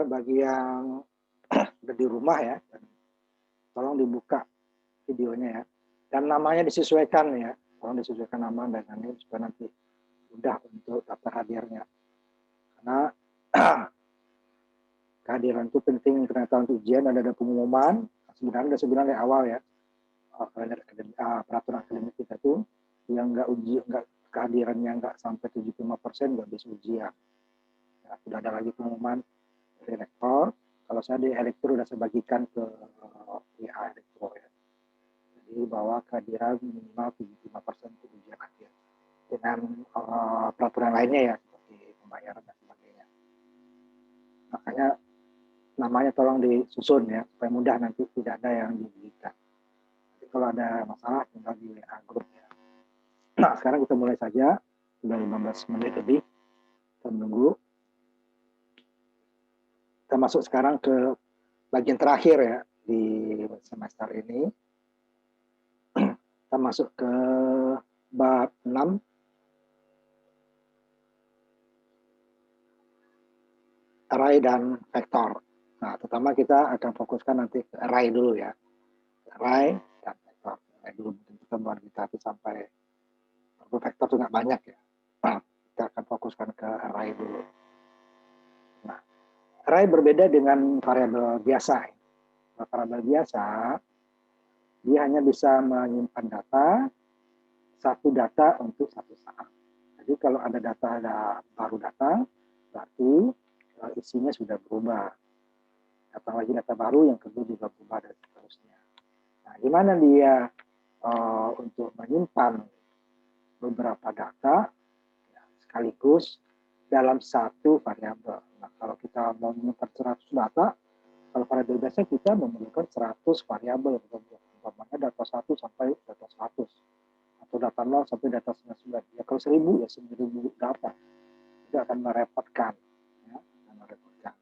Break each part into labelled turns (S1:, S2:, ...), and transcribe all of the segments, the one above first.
S1: bagi yang udah di rumah ya, tolong dibuka videonya ya. Dan namanya disesuaikan ya, tolong disesuaikan nama dengan ini supaya nanti mudah untuk daftar hadirnya. Karena kehadiran itu penting ternyata untuk ujian, ada pengumuman. Sebenarnya sudah sebenarnya dari awal ya, peraturan akademik kita tuh yang nggak kehadirannya nggak sampai 75% nggak bisa ujian. Ya, sudah ada lagi pengumuman dari rektor. Kalau saya di elektro sudah saya bagikan ke WA elektro ya. Jadi bahwa kehadiran minimal 75% untuk ujian akhir. Dengan peraturan lainnya ya, seperti pembayaran dan sebagainya. Makanya namanya tolong disusun ya, supaya mudah nanti tidak ada yang diberikan. Jadi kalau ada masalah tinggal di WA grup ya. Nah, sekarang kita mulai saja. Sudah 15 menit lebih. Kita menunggu. Kita masuk sekarang ke bagian terakhir ya di semester ini. Kita masuk ke bab 6. Array dan vektor. Nah, terutama kita akan fokuskan nanti ke array dulu ya. Array dan vektor. Array dulu pertemuan kita itu sampai vektor itu nggak banyak ya. Nah, kita akan fokuskan ke array dulu. Nah, array berbeda dengan variabel biasa. Nah, variabel biasa, dia hanya bisa menyimpan satu data untuk satu saat. Jadi kalau ada baru datang, berarti isinya sudah berubah. Datang lagi data baru, yang kedua juga berubah dan seterusnya. Nah, gimana dia untuk menyimpan beberapa data ya, sekaligus dalam satu variabel. Nah, kalau kita mau menyimpan 100 data, kalau variabel biasa kita memerlukan 100 variabel, umpamanya data 1 sampai data 100, atau data 0 sampai data 99. Ya kalau 1000 ya 1000 data. Itu akan merepotkan. Ya, akan merepotkan.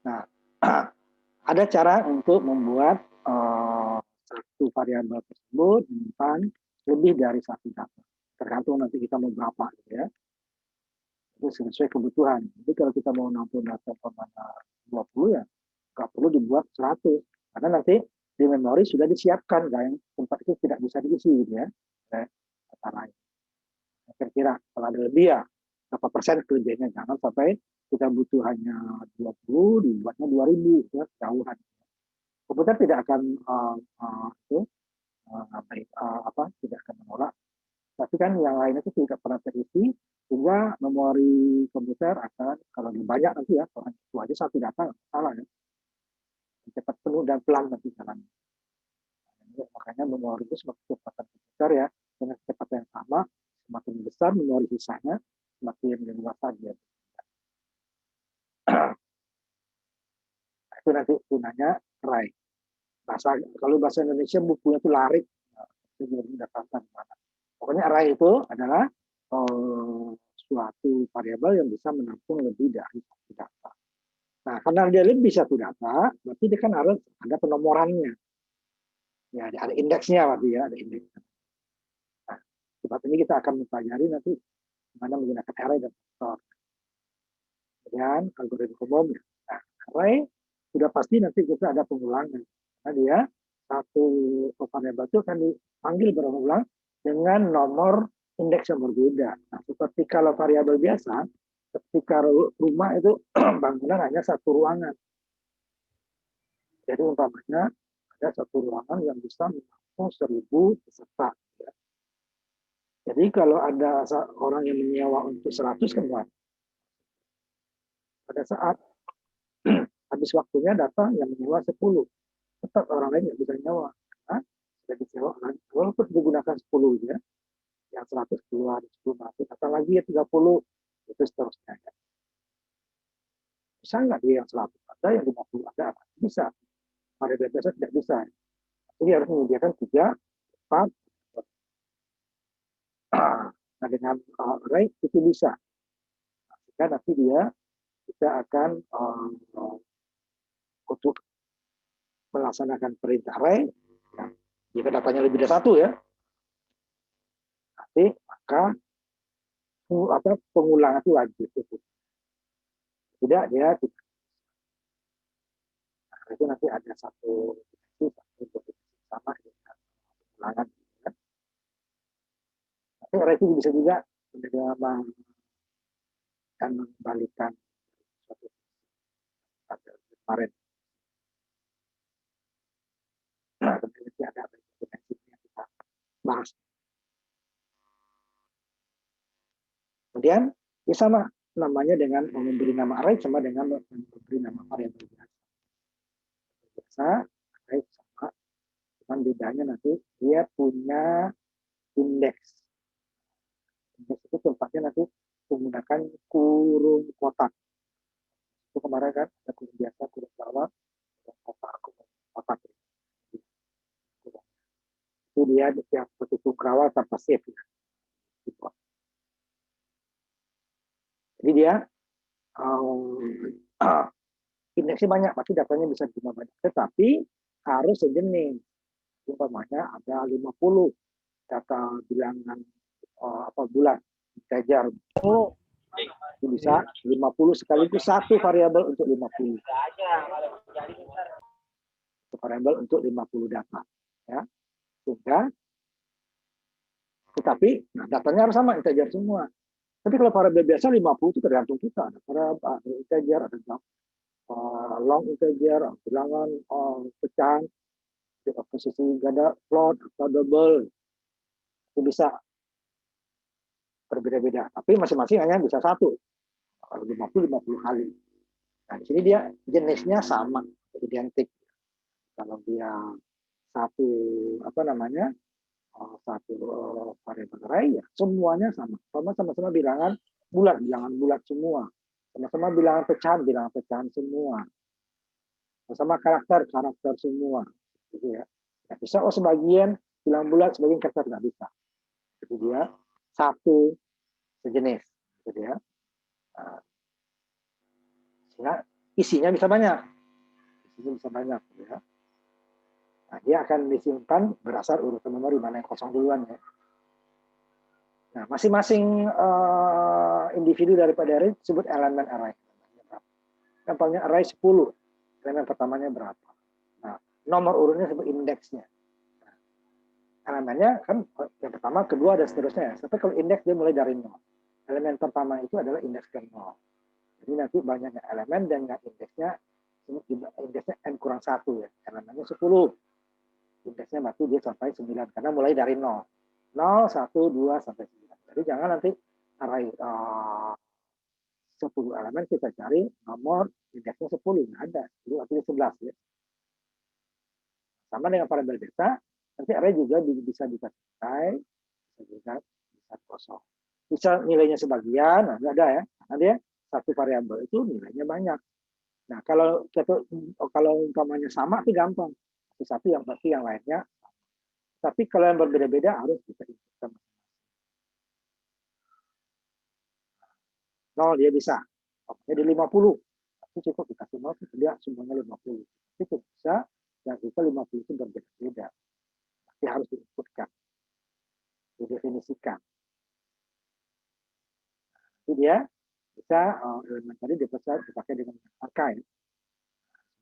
S1: Nah, ada cara untuk membuat satu variabel tersebut menyimpan lebih dari satu data. Tergantung nanti kita mau berapa, gitu ya. Itu sesuai kebutuhan. Jadi kalau kita mau nampung data pada 20 ya, nggak perlu dibuat 100. Karena nanti di memori sudah disiapkan, yang tempat itu tidak bisa diisi, gitu ya. Data lain. Kira-kira kalau ada lebih ya, berapa persen kelebihannya. Jangan sampai kita butuh hanya 20, dibuatnya 2000, ya, jauhan. Komputer tidak akan tidak akan menolak. Tapi kan yang lain itu tidak pernah terisi, sehingga memori komputer akan, kalau lebih banyak nanti ya, kalau itu aja satu data, salah ya. Cepat penuh dan pelan nanti jalan. Makanya memori itu semakin kecepatan komputer ya, dengan kecepatan yang sama, semakin besar memori sisanya, semakin dewasa dia. Itu nanti gunanya array. Kalau bahasa Indonesia bukunya itu larik, itu didapatkan mana. Pokoknya array itu adalah suatu variabel yang bisa menampung lebih dari satu data. Nah, karena dia lebih satu data, berarti dia kan harus ada penomorannya. Ya, ada indeksnya berarti ya, ada indeksnya. Nah, sebab ini kita akan mempelajari nanti bagaimana menggunakan array dan vektor. Kemudian algoritma umum. Nah, array sudah pasti nanti kita ada pengulangan. Karena dia satu variabel itu akan dipanggil berulang dengan nomor indeks yang berbeda. Nah, seperti kalau variabel biasa, ketika rumah itu bangunan hanya satu ruangan. Jadi umpamanya ada satu ruangan yang bisa menampung 1000 peserta. Ya. Jadi kalau ada orang yang menyewa untuk 100 kan banyak. Pada saat habis waktunya datang yang menyewa 10, tetap orang lain yang bisa nyewa. Nah, sudah disewa, walaupun digunakan 10 ya, yang 100 keluar, 10 masuk, datang lagi ya 30, itu seterusnya. Ya. Bisa nggak dia yang 100 ada, yang 50 ada? Bisa. Pada biasa tidak bisa. Jadi harus menyediakan 3, 4. Nah, dengan array itu bisa. Nah, nanti kita akan untuk melaksanakan perintah array, ya, jika datanya lebih dari 1 ya, nanti maka pengulangan itu wajib. Tidak, dia tidak. Nah, itu nanti ada satu sama dengan pengulangan. Tapi array itu bisa juga akan mengembalikan suatu kemarin. Nah, nanti ada potensi yang kita bahas. Kemudian, ya sama namanya dengan memberi nama array sama dengan memberi nama variabel biasa. Array sama, cuman bedanya nanti dia punya indeks. Indeks itu tempatnya nanti menggunakan kurung kotak. Itu kemarin kan ada kurung biasa, kurung bawah, kurung kotak. Itu dia yang bentuk kawal tanpa save. Jadi dia indeksnya banyak, pasti datanya bisa cuma banyak. Tetapi harus sejenis. Umpamanya ada 50 data bilangan bulan, integer. Itu bisa 50 sekaligus satu variabel untuk 50. Satu variabel untuk 50 data. Ya. Sehingga tetapi datanya harus sama, integer semua. Tapi kalau variabel biasa 50 itu tergantung kita. Ada variabel integer, ada long integer, bilangan pecahan, posisi ganda float atau double, itu bisa berbeda-beda. Tapi masing-masing hanya bisa satu. Kalau 50 kali. Nah, di sini dia jenisnya sama, identik. Kalau dia satu satu variabel array, ya semuanya sama. Sama-sama bilangan bulat semua. Sama-sama bilangan pecahan semua. Sama karakter semua. Gitu ya. Nah, bisa sebagian bilang bulat, sebagian karakter nggak bisa. Jadi dia satu sejenis. Gitu ya. Sehingga isinya bisa banyak. Gitu ya. Nah, dia akan disimpan berdasar urutan memori, mana yang kosong duluan ya. Nah, masing-masing individu daripada array disebut elemen array. Contohnya array 10. Elemen pertamanya berapa? Nah, nomor urutnya disebut indeksnya. Nah, elemennya kan yang pertama, kedua, dan seterusnya. Tapi kalau indeks dia mulai dari 0. Elemen pertama itu adalah indeks ke 0. Jadi nanti banyaknya elemen dan indeksnya n kurang 1 ya. Elemennya 10. Indeksnya berarti dia sampai 9 karena mulai dari 0. 0, 1, 2 sampai 9. Jadi jangan nanti array 10 elemen kita cari nomor indeksnya 10, nggak ada. 10 artinya 11 ya. Sama dengan variabel data, nanti array juga bisa dikasih bisa juga bisa kosong. Bisa nilainya sebagian, nggak ada ya. Karena dia satu variabel itu nilainya banyak. Nah, kalau umpamanya sama itu gampang. Satu yang pasti yang lainnya. Tapi kalau yang berbeda-beda harus kita inputkan. 0 dia bisa. Jadi 50. Tapi cukup dikasih 0, dia semuanya 50. Itu bisa, dan juga 50 itu berbeda-beda. Tapi harus diinputkan. Didefinisikan. Jadi dia bisa elemen tadi dipakai dengan angka ya.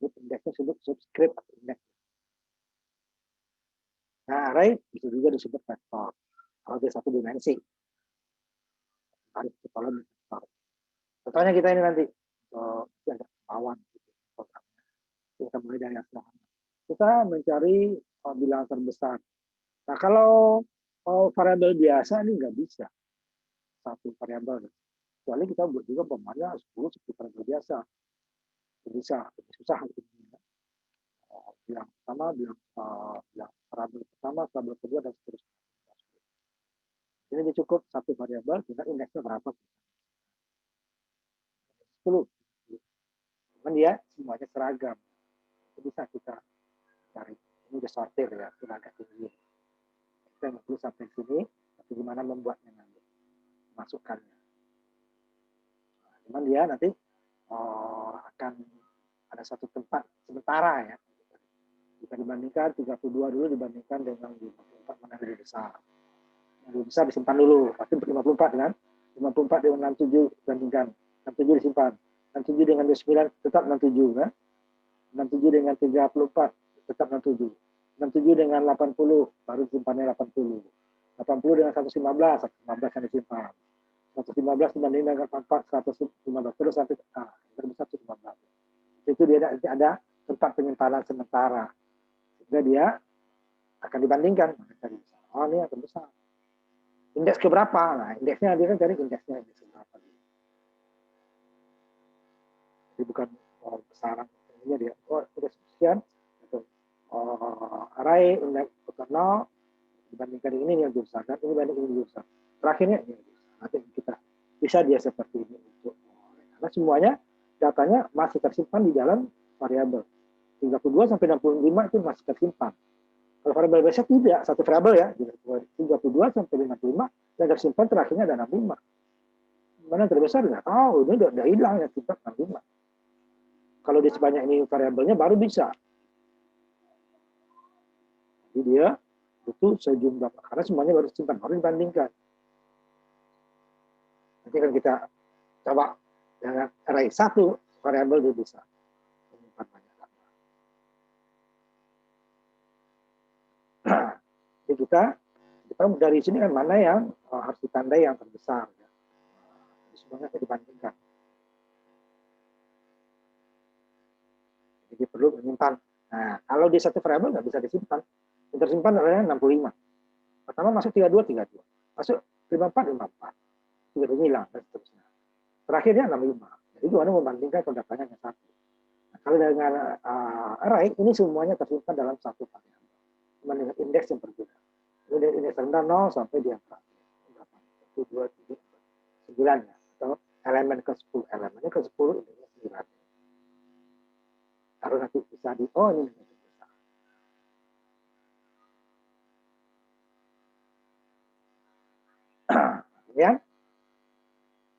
S1: Indeksnya disebut subscript atau indeks. Nah, array bisa juga disebut vektor. Kalau dia satu dimensi. Harus kolom vektor. Contohnya kita ini nanti ada awan. Kita mulai dari yang sederhana. Kita mencari bilangan terbesar. Nah, kalau variabel biasa ini nggak bisa. Satu variabel. Kecuali kita buat juga pemanya 10 seperti variabel biasa. Bisa, lebih susah. Bilang pertama, bilang variabel pertama, variabel kedua, dan seterusnya. Ini cukup satu variabel, kita indeksnya berapa? 10. Cuman dia semuanya seragam. Itu bisa kita cari. Ini udah sortir ya, sudah agak tinggi. Kita 50 sampai sini, tapi gimana membuatnya nanti, masukkannya. Nah, cuman dia nanti akan ada satu tempat sementara ya. Jika dibandingkan 32 dulu dibandingkan dengan 54 mana lebih besar. Yang besar disimpan dulu, pasti 54 kan, 54 dengan 67 bandingkan, 67 disimpan, 67 dengan 29 tetap 67 kan, 67 dengan 34 tetap 67, 67 dengan 80 baru simpannya 80, 80 dengan 115, 115 yang disimpan, 115 dibanding dengan 44, 115 terus sampai terbesar 115. Itu dia ada tempat penyimpanan sementara, sehingga dia akan dibandingkan. Oh ini yang terbesar. Indeks keberapa? Nah, indeksnya dia kan cari indeksnya indeks keberapa. Jadi bukan besaran ini dia. Oh indeks sekian. Array indeks internal dibandingkan ini yang lebih besar dan ini banding ini lebih besar. Terakhirnya ini nanti kita bisa dia seperti ini untuk karena semuanya datanya masih tersimpan di dalam variabel 32 sampai 65 itu masih tersimpan. Kalau variabel base tidak satu variabel ya 32 sampai 55 yang tersimpan terakhirnya ada 65. Mana yang terbesar nggak tahu, ini udah hilang yang simpan 65. Kalau di sebanyak ini variabelnya baru bisa. Jadi dia butuh sejumlah karena semuanya baru simpan, baru dibandingkan. Nanti kan kita coba dengan array satu variabel dia bisa menyimpan banyak data. Jadi kita dari sini kan mana yang harus ditandai yang terbesar. Ya. Jadi semuanya dibandingkan. Jadi perlu menyimpan. Nah, kalau di satu variabel nggak bisa disimpan. Yang tersimpan adalah 65. Pertama masuk 32, 32. Masuk 54, 54. 32 hilang, dan seterusnya. Terakhirnya 65. Jadi gimana membandingkan kalau datanya hanya satu. Nah, kalau dengan array, ini semuanya tersimpan dalam satu variabel. Cuma dengan indeks yang berbeda. Ini indeks rendah 0 sampai di angka 1, 2, 3, 9 ya. Atau elemen ke-10. Elemennya ke-10 indeksnya 9. Harus nanti bisa ini ya.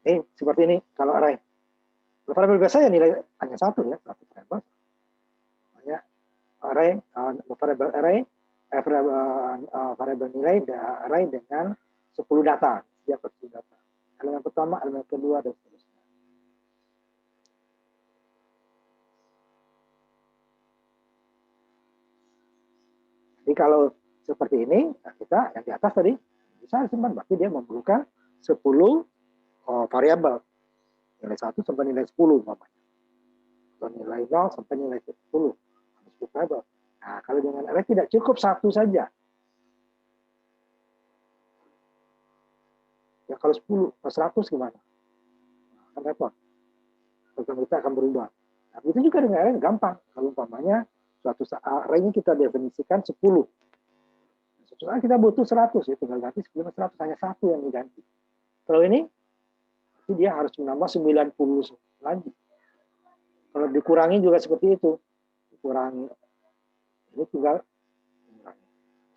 S1: Ini seperti ini kalau array. Variabel biasa ya nilai hanya satu ya, satu variabel. Makanya array variabel array variabel nilai array dengan 10 data, setiap 10 data. Elemen pertama, elemen kedua dan seterusnya. Jadi kalau seperti ini, kita yang di atas tadi bisa simpan, berarti dia memerlukan 10 variabel. Nilai 1 sampai nilai 10 umpamanya. Atau nilai 0 sampai nilai 10. 10 variabel. Nah, kalau dengan array tidak cukup satu saja. Ya kalau 10, kalau 100 gimana? Nah, kan repot. Program kita akan berubah. Nah, itu juga dengan array gampang. Kalau umpamanya suatu array-nya kita definisikan 10. Setelah kita butuh 100, ya tinggal ganti 10 100, hanya satu yang diganti. Kalau ini, dia harus menambah 90 lagi. Kalau dikurangi juga seperti itu. Dikurangi. Ini tinggal.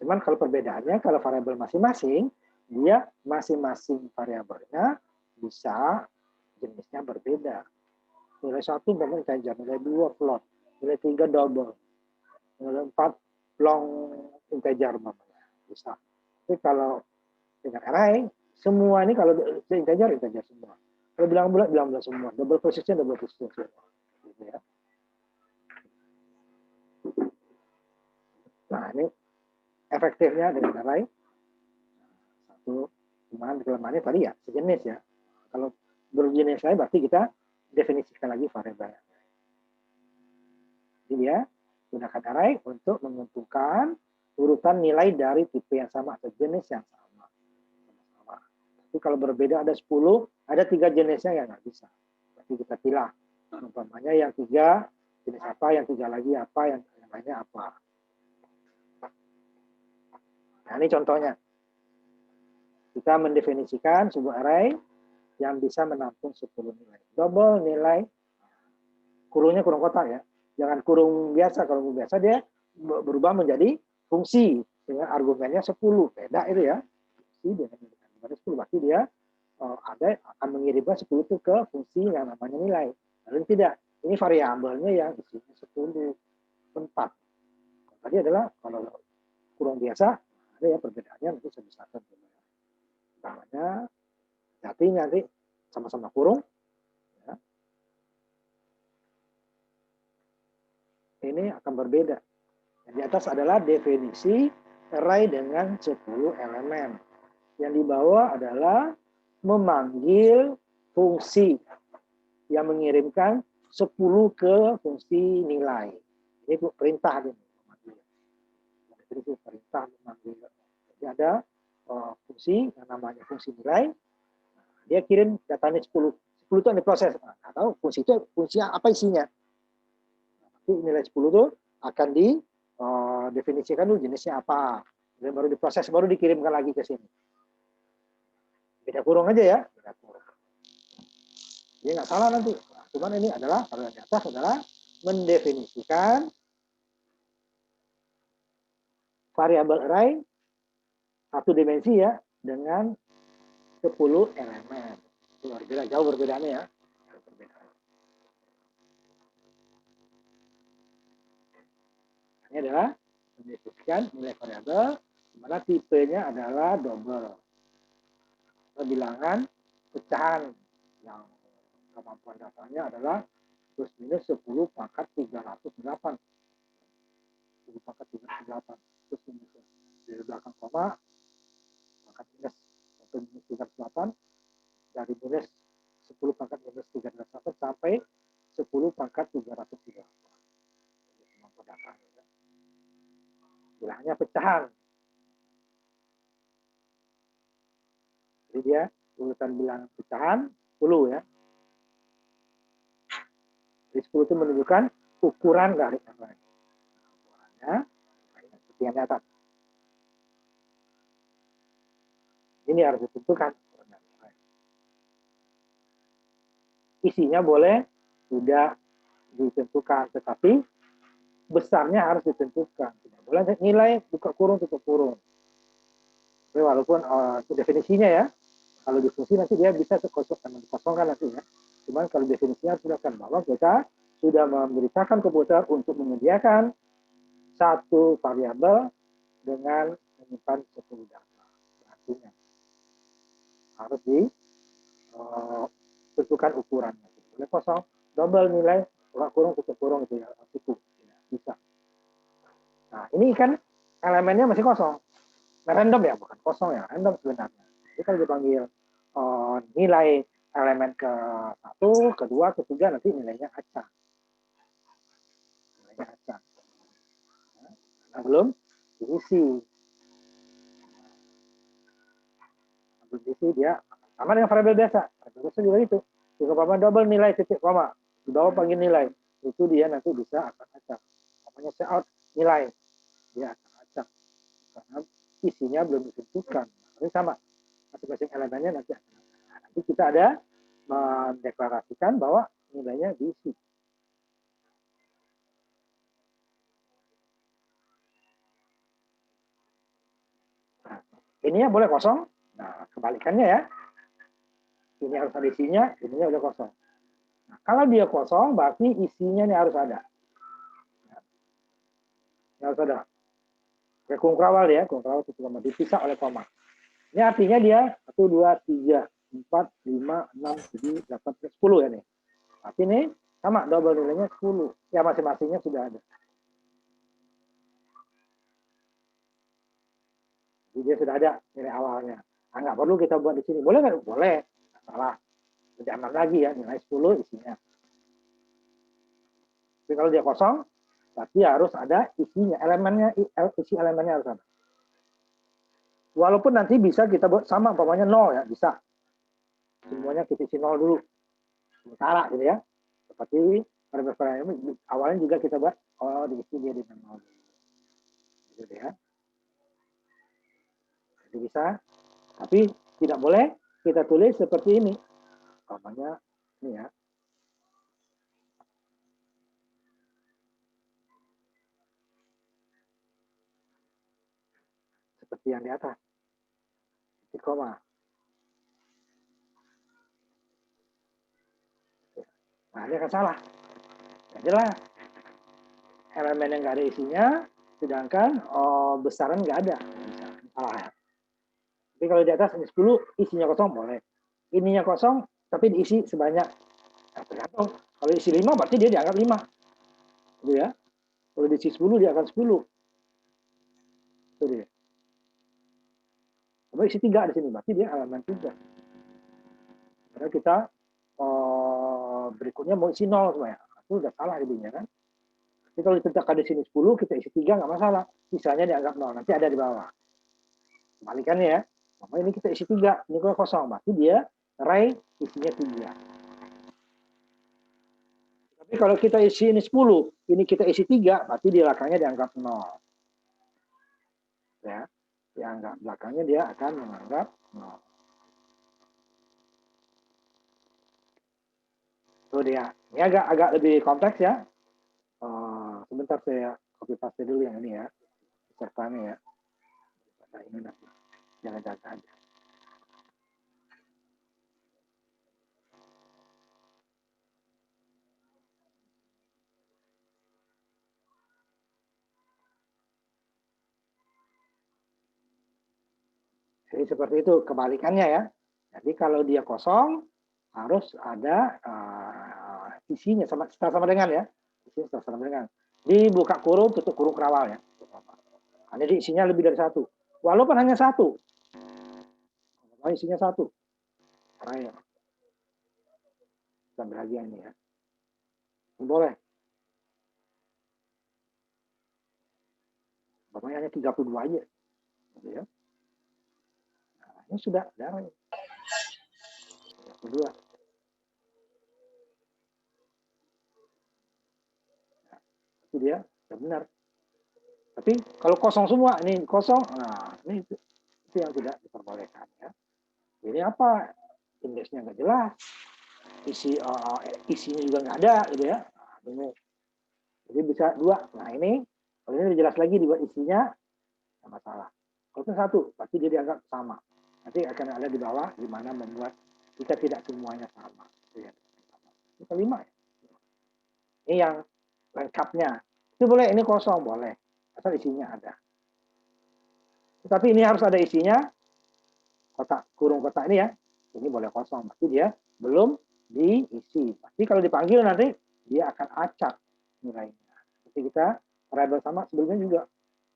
S1: Cuman kalau perbedaannya, kalau variabel masing-masing, dia masing-masing variabelnya bisa jenisnya berbeda. Nilai 1 memang integer, nilai 2 float, nilai 3 double, nilai 4 long integer namanya. Bisa. Tapi kalau dengan array, semua ini kalau integer semua. Kalau bilang bulat semua. Double precision semua. Gitu ya. Nah, ini efektifnya dengan array. Satu, cuman kelemahannya tadi ya, sejenis ya. Kalau berjenis lain berarti kita definisikan lagi variabel. Jadi ya, gunakan array untuk menentukan urutan nilai dari tipe yang sama atau jenis yang sama. Tapi kalau berbeda ada 10, ada 3 jenisnya yang nggak bisa. Berarti kita pilih. Umpamanya yang 3 jenis apa, yang 3 lagi apa, yang lainnya apa. Nah, ini contohnya. Kita mendefinisikan sebuah array yang bisa menampung 10 nilai. Double nilai, kurungnya kurung kotak ya. Jangan kurung biasa. Kalau kurung biasa dia berubah menjadi fungsi dengan argumennya 10. Beda itu ya. Fungsi dengan 10. Berarti dia akan mengirimkan 10 itu ke fungsi yang namanya nilai. Lalu tidak. Ini variabelnya yang isinya 10 tempat. Tadi adalah kalau kurung biasa, ada ya perbedaannya nanti saya bisa. namanya nanti sama-sama kurung. Ya. Ini akan berbeda. Di atas adalah definisi array dengan 10 elemen. Yang di bawah adalah memanggil fungsi yang mengirimkan 10 ke fungsi nilai. Ini perintah. Definisi perintah memanggil. Jadi ada fungsi yang namanya fungsi nilai. Dia kirim datanya 10. 10 itu yang diproses. Atau fungsi itu fungsinya apa isinya. Nanti nilai 10 itu akan didefinisikan dulu jenisnya apa. Dan baru diproses, baru dikirimkan lagi ke sini. Beda kurung aja ya. Beda kurung. Dia nggak salah nanti. Nah, cuman ini adalah, kalau yang di atas adalah mendefinisikan variabel array satu dimensi ya dengan 10 elemen. Berbeda, jauh perbedaannya ya. Ini adalah mendefinisikan nilai variabel, di mana tipenya adalah double. Bilangan pecahan yang kemampuan dasarnya adalah plus minus 10 pangkat 308. 10 pangkat 308. Plus minus. Dari belakang koma, pangkat minus 1 minus 308. Dari minus 10 pangkat minus 308 sampai 10 pangkat 338. Kemampuan dasarnya. Bilangnya pecahan. Jadi dia urutan bilangan pecahan 10 ya. Jadi 10 itu menunjukkan ukuran dari array. Ukurannya seperti yang di atas. Ini harus ditentukan. Isinya boleh sudah ditentukan, tetapi besarnya harus ditentukan. Tidak boleh nilai buka kurung tutup kurung. Jadi walaupun itu definisinya ya, kalau di fungsi nanti dia bisa dikosongkan nanti ya. Cuman kalau definisinya sudah kan bahwa kita sudah memberitakan komputer untuk menyediakan satu variabel dengan menyimpan 10 data. Artinya harus ditentukan ukurannya. Boleh kosong, double nilai, buka kurung tutup kurung itu ya, cukup. Ya, bisa. Nah ini kan elemennya masih kosong. Nah, random ya, bukan kosong ya, random sebenarnya. Jadi kalau dipanggil nilai elemen ke 1, kedua, ketiga, nanti nilainya acak. Nilainya acak. Nah, belum diisi. Belum diisi dia sama dengan variabel biasa. Variabel biasa juga itu. Jika koma double nilai titik koma, di bawah panggil nilai, itu dia nanti bisa akan acak. Namanya cout nilai, dia akan acak. Karena isinya belum ditentukan. Ini sama. Masing-masing elemennya nanti akan acak. Nah, nanti kita ada mendeklarasikan bahwa nilainya diisi. Nah, ininya boleh kosong. Nah, kebalikannya ya. Ini harus ada isinya, ininya udah kosong. Nah, kalau dia kosong, berarti isinya ini harus ada. Ini harus ada. Kayak kurung krawal ya, kurung krawal itu koma dipisah oleh koma. Ini artinya dia 1, 2, 3, 4, 5, 6, 7, 8, 10 ya nih. Tapi ini sama, double nilainya 10. Ya masing-masingnya sudah ada. Jadi dia sudah ada nilai awalnya. Nah, nggak perlu kita buat di sini. Boleh nggak? Boleh. Nggak salah. Lebih aman lagi ya, nilai 10 isinya. Tapi kalau dia kosong, berarti harus ada isinya, elemennya, isi elemennya harus ada. Walaupun nanti bisa kita buat sama, umpamanya 0 ya, bisa. Semuanya kita isi 0 dulu. Sementara gitu ya. Seperti variabel awalnya juga kita buat, diisi dia di 0. Gitu ya. Jadi bisa, tapi tidak boleh kita tulis seperti ini. Umpamanya ini ya. Seperti yang di atas. Titik koma. Nah, ini akan salah. Ya jelas. Elemen yang nggak ada isinya, sedangkan besaran nggak ada. Salah ya. Tapi kalau di atas ini 10, isinya kosong boleh. Ininya kosong, tapi diisi sebanyak, tergantung. Kalau isi 5, berarti dia dianggap 5. Gitu ya. Kalau diisi 10, dia akan 10. Itu dia. Kalau isi 3 di sini, berarti dia halaman 3. Karena kita berikutnya mau isi 0 semuanya. Itu udah salah jadinya kan. Jadi kalau ditetapkan di sini 10, kita isi 3 nggak masalah. Sisanya dianggap 0. Nanti ada di bawah. Kebalikannya ya. Maka ini kita isi 3, ini kosong. Berarti dia array isinya 3. Tapi kalau kita isi ini 10, ini kita isi 3, berarti di belakangnya dianggap 0. Ya. Dianggap belakangnya dia akan menganggap 0. Itu dia. Ini agak lebih kompleks ya. Sebentar saya copy paste dulu yang ini ya. Pesertanya ya. Nah, ini nanti. Jangan jaga aja. Jadi seperti itu kebalikannya ya. Jadi kalau dia kosong harus ada isinya sama dengan ya. Isinya sama dengan. Dibuka kurung, tutup kurung kerawal ya. Jadi isinya lebih dari 1. Walaupun hanya 1. Isinya 1. Ayo. Kita bahagia ini ya. Boleh. Bapaknya hanya 32 aja. Gitu ya. Nah, ini sudah ada. 32. Nah, itu dia. Sudah benar. Tapi kalau kosong semua, ini kosong, nah ini itu yang tidak diperbolehkan ya. Ini apa? Indeksnya nggak jelas, isinya juga nggak ada, gitu ya. Nah, ini. Jadi bisa 2. Nah ini, kalau ini jelas lagi dibuat isinya, nggak masalah. Kalau itu 1, pasti dia dianggap sama. Nanti akan ada di bawah, di mana membuat kita tidak semuanya sama. Ini kelima ya. Ini yang lengkapnya. Itu boleh, ini kosong boleh, asal isinya ada. Tetapi ini harus ada isinya, kotak kurung kotak ini ya, ini boleh kosong, berarti dia belum diisi. Pasti kalau dipanggil nanti dia akan acak nilainya. Jadi kita variabel sama sebelumnya juga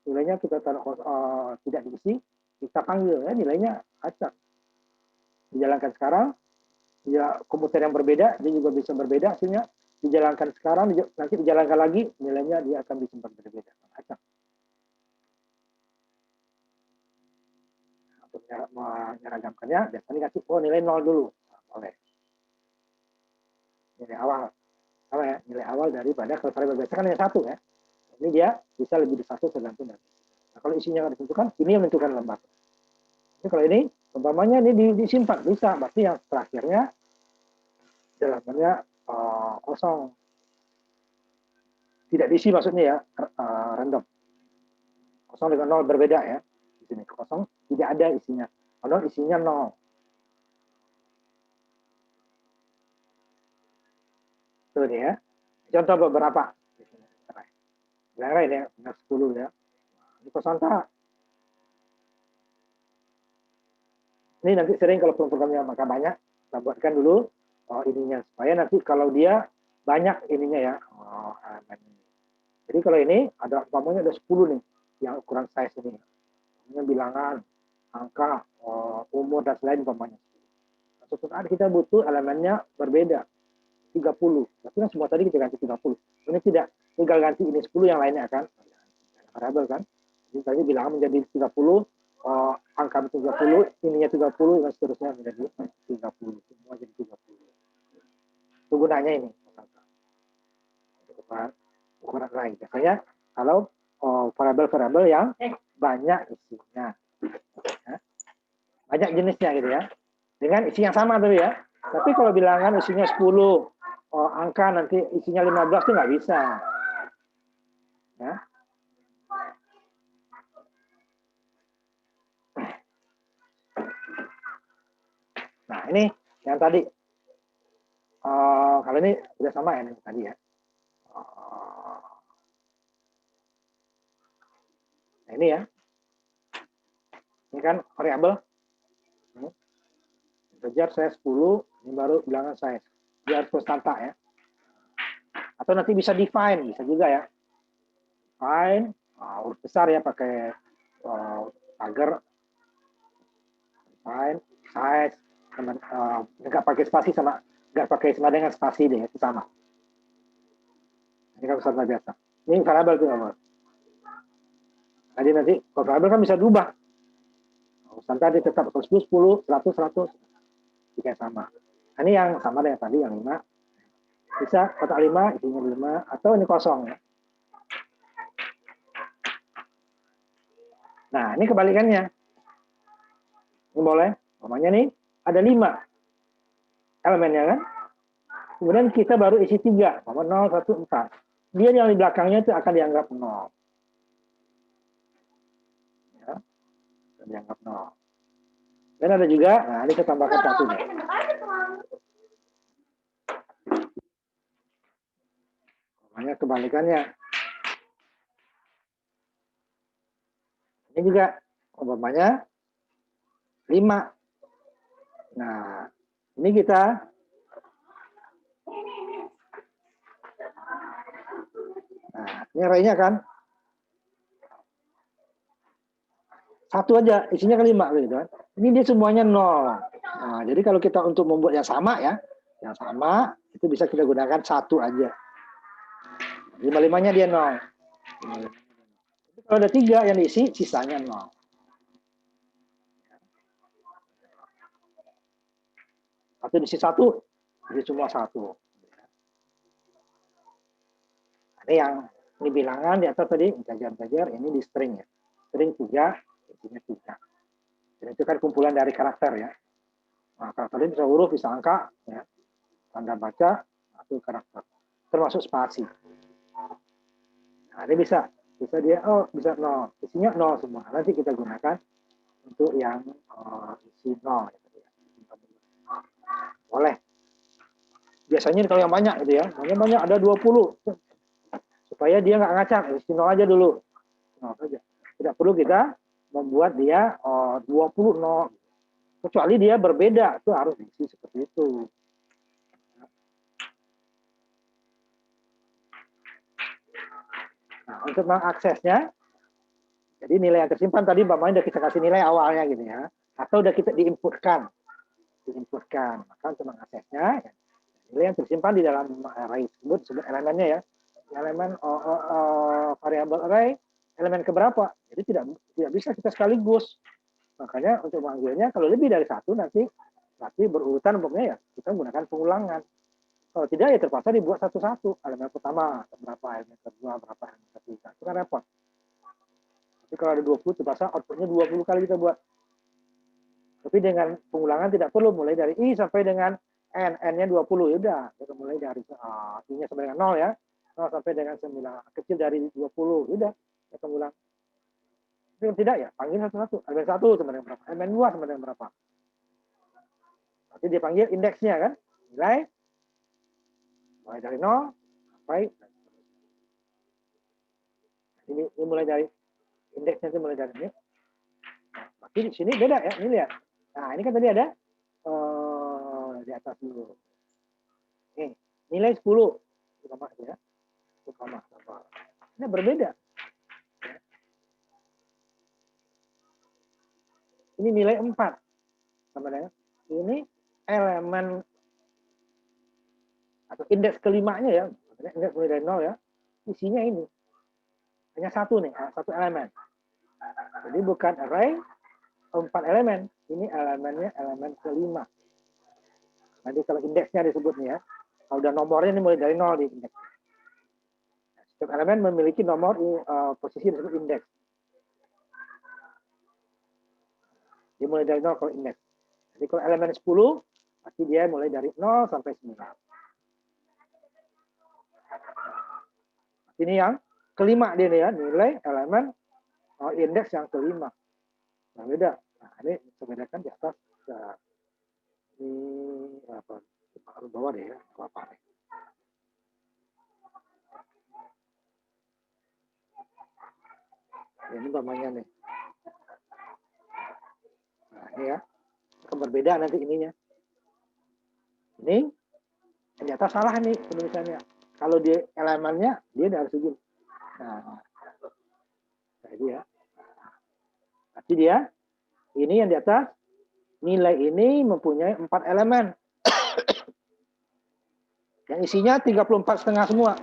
S1: nilainya kita taruh tidak diisi, kita panggil ya nilainya acak. Dijalankan sekarang, ya komputer yang berbeda dia juga bisa berbeda hasilnya. Dijalankan sekarang, nanti dijalankan lagi nilainya dia akan bisa berbeda. Acak. Menyeragamkannya biasanya kasih nilai 0 dulu. Nah, boleh. Nilai awal. Apa ya? Nilai awal daripada kalau variabel biasa kan hanya 1 ya. Ini dia bisa lebih dari 1 tergantung dari. Nah, kalau isinya nggak ditentukan, ini yang menentukan lembar. Jadi kalau ini umpamanya ini disimpan bisa, berarti yang terakhirnya jalanannya kosong. Tidak diisi maksudnya ya, random. Kosong dengan 0 berbeda ya. Di sini kosong tidak ada isinya. Kalau isinya 0. Itu nih ya. Contoh beberapa. Lain ya, 10 ya. Ini kosong tak. Ini nanti sering kalau programnya maka banyak, kita buatkan dulu ininya. Supaya nanti kalau dia banyak ininya ya. Jadi kalau ini ada umpamanya ada 10 nih yang ukuran size ini. Ini bilangan, angka, umur dan lain umpamanya. Suatu saat kita butuh elemennya berbeda. 30. Tapi kan semua tadi kita ganti 30. Ini tidak, tinggal ganti ini 10 yang lainnya akan variabel kan. Jadi tadi bilangan menjadi 30, angka 30, ininya 30 dan seterusnya menjadi 30. Semua jadi 30. Itu gunanya ini. Ukuran lain. Biasanya kalau variabel-variabel yang banyak isinya. Ya. Banyak jenisnya gitu ya. Dengan isi yang sama tuh ya. Tapi kalau bilangan isinya 10, angka nanti isinya 15 itu nggak bisa. Ya. Nah ini yang tadi. Kalau ini sudah sama ya ini tadi ya. Nah ini ya. Ini kan variabel integer saya 10, ini baru bilangan saya. Dia harus konstanta ya. Atau nanti bisa define, bisa juga ya. Define, huruf besar ya pakai agar define, size, nggak pakai spasi sama nggak pakai sama dengan spasi deh, itu sama. Ini kan konstanta biasa. Ini variabel tuh nomor. Jadi nanti kalau variabel kan bisa diubah. Konstanta dia tetap 10, 10, 100, 100. Jika sama. Nah, ini yang sama dengan tadi yang 5. Bisa kotak 5, isinya 5, atau ini kosong ya. Nah, ini kebalikannya. Ini boleh. Namanya nih ada 5 elemennya kan. Kemudian kita baru isi 3, 0, 1, 4. Dia yang di belakangnya itu akan dianggap 0. Ya, akan dianggap 0. Dan ada juga, nah ini kita tambahkan 1 nih. Namanya kebalikannya. Ini juga umpamanya 5. Nah, ini kita ini arraynya kan 1 aja, isinya kan 5 gitu kan. Ini dia semuanya 0. Nah, jadi kalau kita untuk membuat yang sama ya, yang sama itu bisa kita gunakan 1 aja. 5-5-nya dia 0. Kalau ada 3 yang diisi, sisanya 0. Atau diisi 1, jadi semua 1. Ini yang ini bilangan di atas tadi, integer, ini di string ya. String 3, isinya 3. Dan itu kan kumpulan dari karakter ya. Nah, karakter ini bisa huruf, bisa angka, ya. Tanda baca, atau karakter. Termasuk spasi. Nah, ini bisa dia, bisa 0. Isinya 0 semua. Nanti kita gunakan untuk yang isi 0. Boleh. Biasanya kalau yang banyak gitu ya, banyak ada 20. Supaya dia nggak ngacak, isi 0 aja dulu. 0 saja. Tidak perlu kita membuat dia 20 0. Kecuali dia berbeda, itu harus diisi seperti itu. Nah, untuk mengaksesnya, jadi nilai yang tersimpan tadi umpamanya udah kita kasih nilai awalnya gitu ya, atau udah kita diinputkan, maka untuk mengaksesnya, nilai yang tersimpan di dalam array tersebut disebut elemennya ya, elemen variabel array, elemen keberapa, jadi tidak bisa kita sekaligus, makanya untuk memanggilnya kalau lebih dari 1 nanti berurutan umpamanya ya kita menggunakan pengulangan. Kalau tidak ya terpaksa dibuat satu-satu. Elemen pertama berapa, elemen kedua berapa, elemen ketiga. Itu kan repot. Tapi kalau ada 20 terpaksa outputnya 20 kali kita buat. Tapi dengan pengulangan tidak perlu mulai dari I sampai dengan N. N-nya 20. Ya udah, kita mulai dari I-nya sampai dengan 0 ya. 0 sampai dengan 9. Kecil dari 20. Ya udah, kita ulang. Tapi tidak ya, panggil satu-satu. Elemen 1 sama dengan berapa? Elemen 2 sama dengan berapa? Nanti dia panggil indeksnya kan. Nilai mulai dari 0 sampai ini mulai dari indeksnya itu mulai dari ini. Tapi di sini beda ya, ini lihat. Nah, ini kan tadi ada di atas dulu. Nih, nilai 10. Sama ya. Sama. Ini berbeda. Ini nilai 4. Sama dengan ini elemen atau indeks kelimanya ya, indeks mulai dari 0 ya, isinya ini hanya 1 nih, 1 elemen. Jadi bukan array 4 elemen, ini elemennya elemen kelima. Nanti kalau indeksnya disebut nih ya, kalau udah nomornya ini mulai dari 0 di indeks. Setiap elemen memiliki nomor posisi disebut indeks. Dia mulai dari 0 kalau indeks. Jadi kalau elemen 10, pasti dia mulai dari 0 sampai 9. Ini yang kelima dia nih ya, nilai elemen indeks yang kelima. Nah, beda. Nah, ini kita bedakan di atas. Nah, ini apa? Harus bawah deh ya, apa nih? Ini namanya nih. Nah, ini ya. Akan berbeda nanti ininya. Ini ternyata salah nih penulisannya. Kalau di elemennya dia harus begini. Nah, jadi ya. Berarti dia ini yang di atas nilai ini mempunyai 4 elemen. Yang isinya 34,5 semua.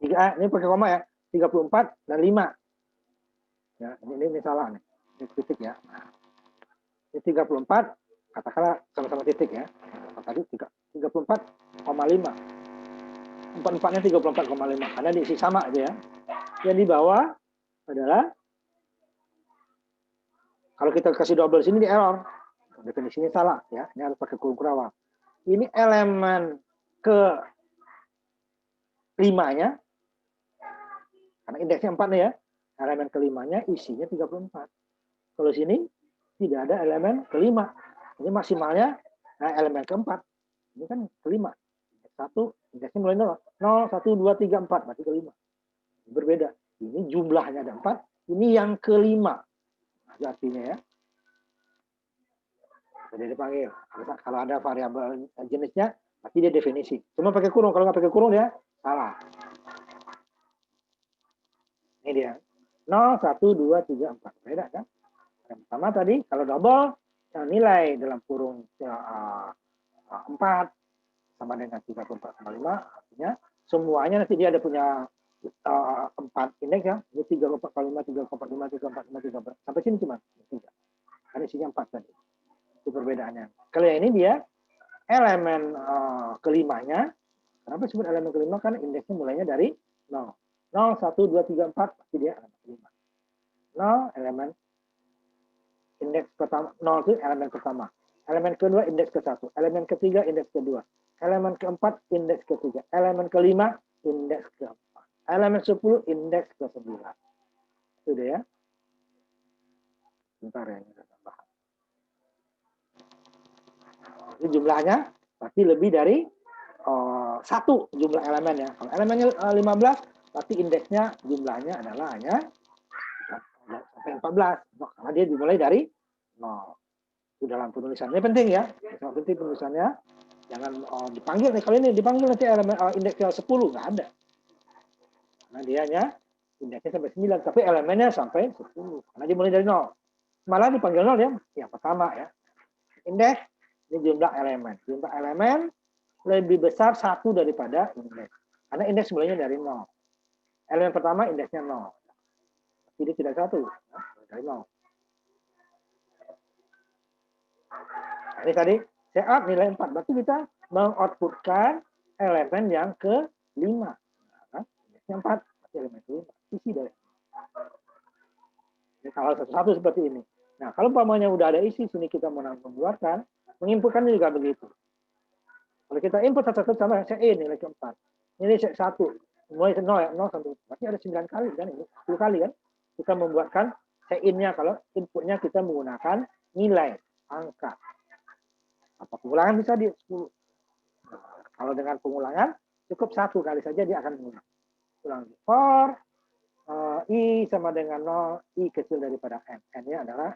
S1: Ini pakai koma ya. 34 dan 5. Ya, ini salah nih. Ini titik ya. Nah, ini 34 katakanlah sama-sama titik ya. Tadi 34,5. 4-4-nya 34,5 karena diisi sama aja ya. Yang di bawah adalah kalau kita kasih double sini di error. Definisinya salah ya. Ini harus pakai kurung kurawal. Ini elemen ke 5-nya karena indeksnya 4 nih ya. Elemen ke-5-nya isinya 34. Kalau sini tidak ada elemen ke-5. Ini maksimalnya elemen ke-4. Ini kan ke-5. Satu, indeksnya mulai 0. 0, 1, 2, 3, 4. Berarti ke-5. Berbeda. Ini jumlahnya ada 4. Ini yang ke-5. Nah, artinya ya. Jadi dipanggil. Kalau ada variabel jenisnya, berarti dia definisi. Cuma pakai kurung. Kalau nggak pakai kurung dia salah. Ini dia. 0, 1, 2, 3, 4. Beda kan? Yang pertama tadi, kalau double, nilai dalam kurung 4 sama dengan 34,5. Artinya semuanya nanti dia ada punya 4 indeks ya. Ini 34,5, 34,5, 34,5, 34. Sampai sini cuma 3. Karena isinya 4 tadi. Itu perbedaannya. Kalau yang ini dia elemen ke-5-nya. Kenapa disebut elemen ke-5? Kan indeksnya mulainya dari 0. 0, 1, 2, 3, 4. Pasti dia elemen ke-5. 0 elemen indeks pertama. 0 itu elemen pertama. Elemen kedua indeks ke-1. Elemen ketiga indeks kedua. Elemen keempat indeks ketiga. Elemen kelima indeks keempat. Elemen 10 indeks ke-9. Itu dia ya. Bentar ya, ini tambah. Ini jumlahnya pasti lebih dari 1 jumlah elemen ya. Kalau elemennya 15, pasti indeksnya jumlahnya adalah hanya sampai 14. Karena dia dimulai dari 0. Itu dalam penulisan. Ini penting ya. Sangat penting penulisannya. Jangan dipanggil nih. Kalau ini dipanggil nanti elemen indeksnya 10. Nggak ada. Karena dia hanya indeksnya sampai 9. Tapi elemennya sampai 10. Karena dimulai dari 0. Malah dipanggil 0 ya. Yang pertama ya. Indeks. Ini jumlah elemen. Jumlah elemen lebih besar 1 daripada indeks. Karena indeks mulainya dari 0. Elemen pertama indeksnya 0. Jadi tidak 1. Ya, dari 0. Nah, ini tadi CA nilai 4. Berarti kita mengoutputkan elemen yang ke-5. Nah, indexnya 4. Berarti elemen ke-5. Isi dari. Ini hal satu-satu seperti ini. Nah, kalau umpamanya udah ada isi, sini kita mengeluarkan, menginputkannya juga begitu. Kalau kita input satu-satu sama CE nilai ke-4. Ini C1. Mulai 0 ya, 0 sampai. Berarti ada 9 kali kan ini. 10 kali kan. Kita membuatkan C-in-nya kalau inputnya kita menggunakan nilai, angka. Apa pengulangan bisa di 10. Nah, kalau dengan pengulangan, cukup 1 kali saja dia akan mengulang. Ulang. For I sama dengan 0, I kecil daripada N. N-nya adalah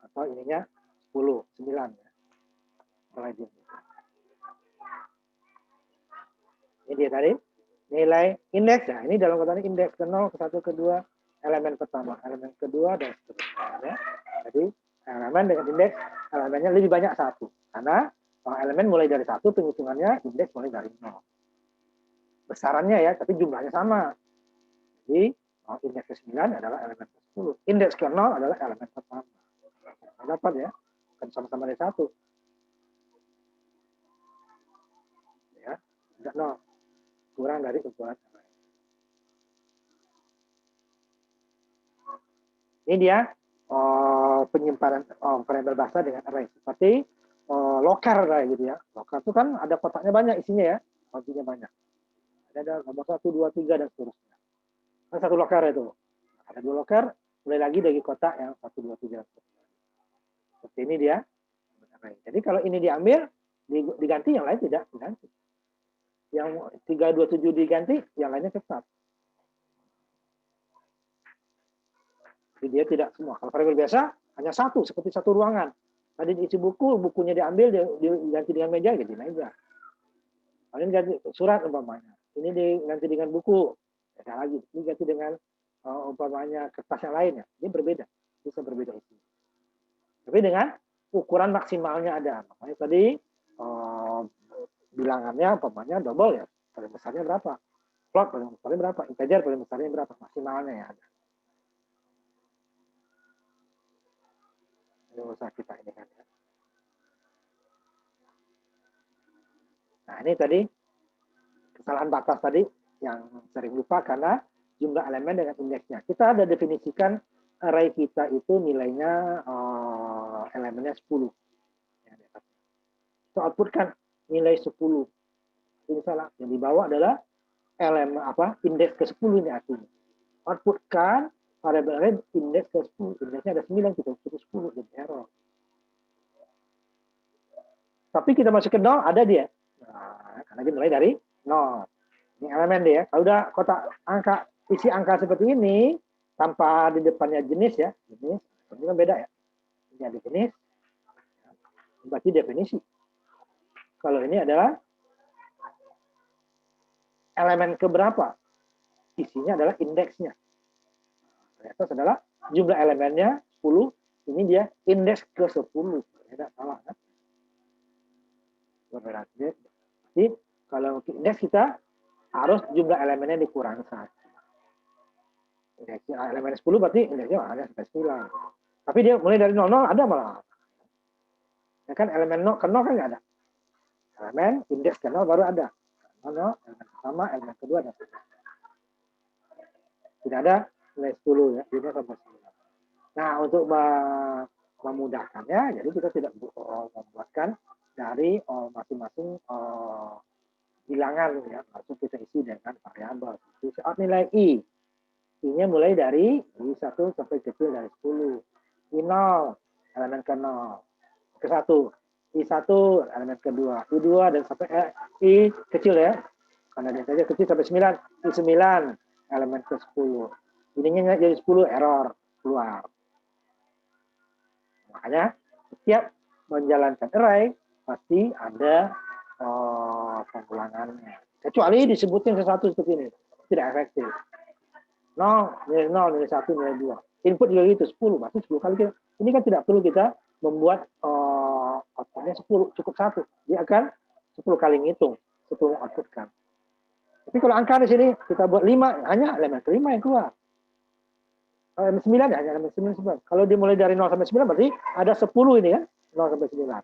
S1: atau ininya 10, 9 ya. Ini dia tadi nilai indeks ya. Ini dalam kata ini indeks ke 0, ke 1, ke 2, elemen pertama, elemen kedua dan seterusnya ya. Jadi elemen dengan indeks elemennya lebih banyak 1. Karena elemen mulai dari 1, penghitungannya indeks mulai dari 0. Besarannya ya, tapi jumlahnya sama. Jadi indeks ke-9 adalah elemen ke-10. Indeks ke-0 adalah elemen pertama. Dapat ya, kan sama-sama dari 1. Ya, tidak 0. Kurang dari ukuran. Ini dia penyimpanan variabel bahasa dengan array. Seperti locker kayak gitu ya. Locker itu kan ada kotaknya banyak isinya ya. Kuncinya banyak. Ada nomor 1, 2, 3 dan seterusnya. Ada satu locker itu. Ada 2 locker, mulai lagi dari kotak yang 1, 2, 3 dan seterusnya. Seperti ini dia. Jadi kalau ini diambil, diganti, yang lain tidak diganti. Yang 327 diganti, yang lainnya tetap. Jadi dia tidak semua. Kalau variabel biasa hanya satu, seperti satu ruangan. Tadi diisi buku, bukunya diambil, diganti dengan meja, jadi meja. Kalau ini ganti surat umpamanya, ini diganti dengan buku, beda lagi. Ini ganti dengan umpamanya kertas yang lainnya, ini berbeda, bisa berbeda isi. Tapi dengan ukuran maksimalnya ada. Makanya tadi bilangannya umpamanya double ya, paling besarnya berapa? Float paling besarnya berapa? Integer paling besarnya berapa? Maksimalnya ya ada. Ini usah kita ini kan ya. Nah ini tadi kesalahan batas tadi yang sering lupa karena jumlah elemen dengan indeksnya. Kita ada definisikan array kita itu nilainya elemennya 10. Kita outputkan nilai 10. Ini salah. Yang dibawa adalah elemen indeks ke 10 ini artinya. Outputkan variabel array indeks ke 10. Indeksnya ada 9, kita output 10 jadi error. Tapi kita masuk ke 0 ada dia. Nah, karena dia mulai dari 0. Ini elemen dia. Kalau udah kotak angka isi angka seperti ini tanpa di depannya jenis ya, jenis ini kan beda ya. Ini ada jenis, berarti definisi. Kalau ini adalah elemen keberapa, isinya adalah indeksnya. Itu adalah jumlah elemennya 10, ini dia indeks ke 10. Tidak salah kan? Jadi kalau indeks kita harus jumlah elemennya dikurang 1. Indeksnya elemen 10 berarti indeksnya hanya sampai 9. Tapi dia mulai dari 00 ada malah. Ya kan elemen 0 ke 0 kan nggak ada. Elemen indeks ke 0 baru ada. 0, elemen pertama, elemen kedua ada. Tidak ada nilai 10 ya, 5 sampai 9. Nah, untuk memudahkannya, jadi kita tidak membuatkan dari masing-masing bilangan ya, langsung kita isi dengan variabel. Saat nilai I, I-nya mulai dari I1 sampai kecil dari 10. I0, elemen ke 0. Ke 1. I1, elemen kedua. I2, dan sampai I kecil ya. Karena dia saja kecil sampai 9. I9, elemen ke 10. Ininya jadi 10, error. Keluar. Makanya, setiap menjalankan array, pasti ada pengulangannya. Kecuali disebutin sesuatu seperti ini. Tidak efektif. 0, nilai 0, nilai 1, nilai 2. Input juga gitu, 10. Berarti 10 kali kita. Ini kan tidak perlu kita membuat outputnya 10, cukup 1. Dia akan 10 kali ngitung, 10 outputkan. Tapi kalau angka di sini, kita buat 5, hanya elemen kelima yang keluar. Elemen 9 ya, hanya elemen 9. Kalau dimulai dari 0 sampai 9, berarti ada 10 ini kan, 0 sampai 9.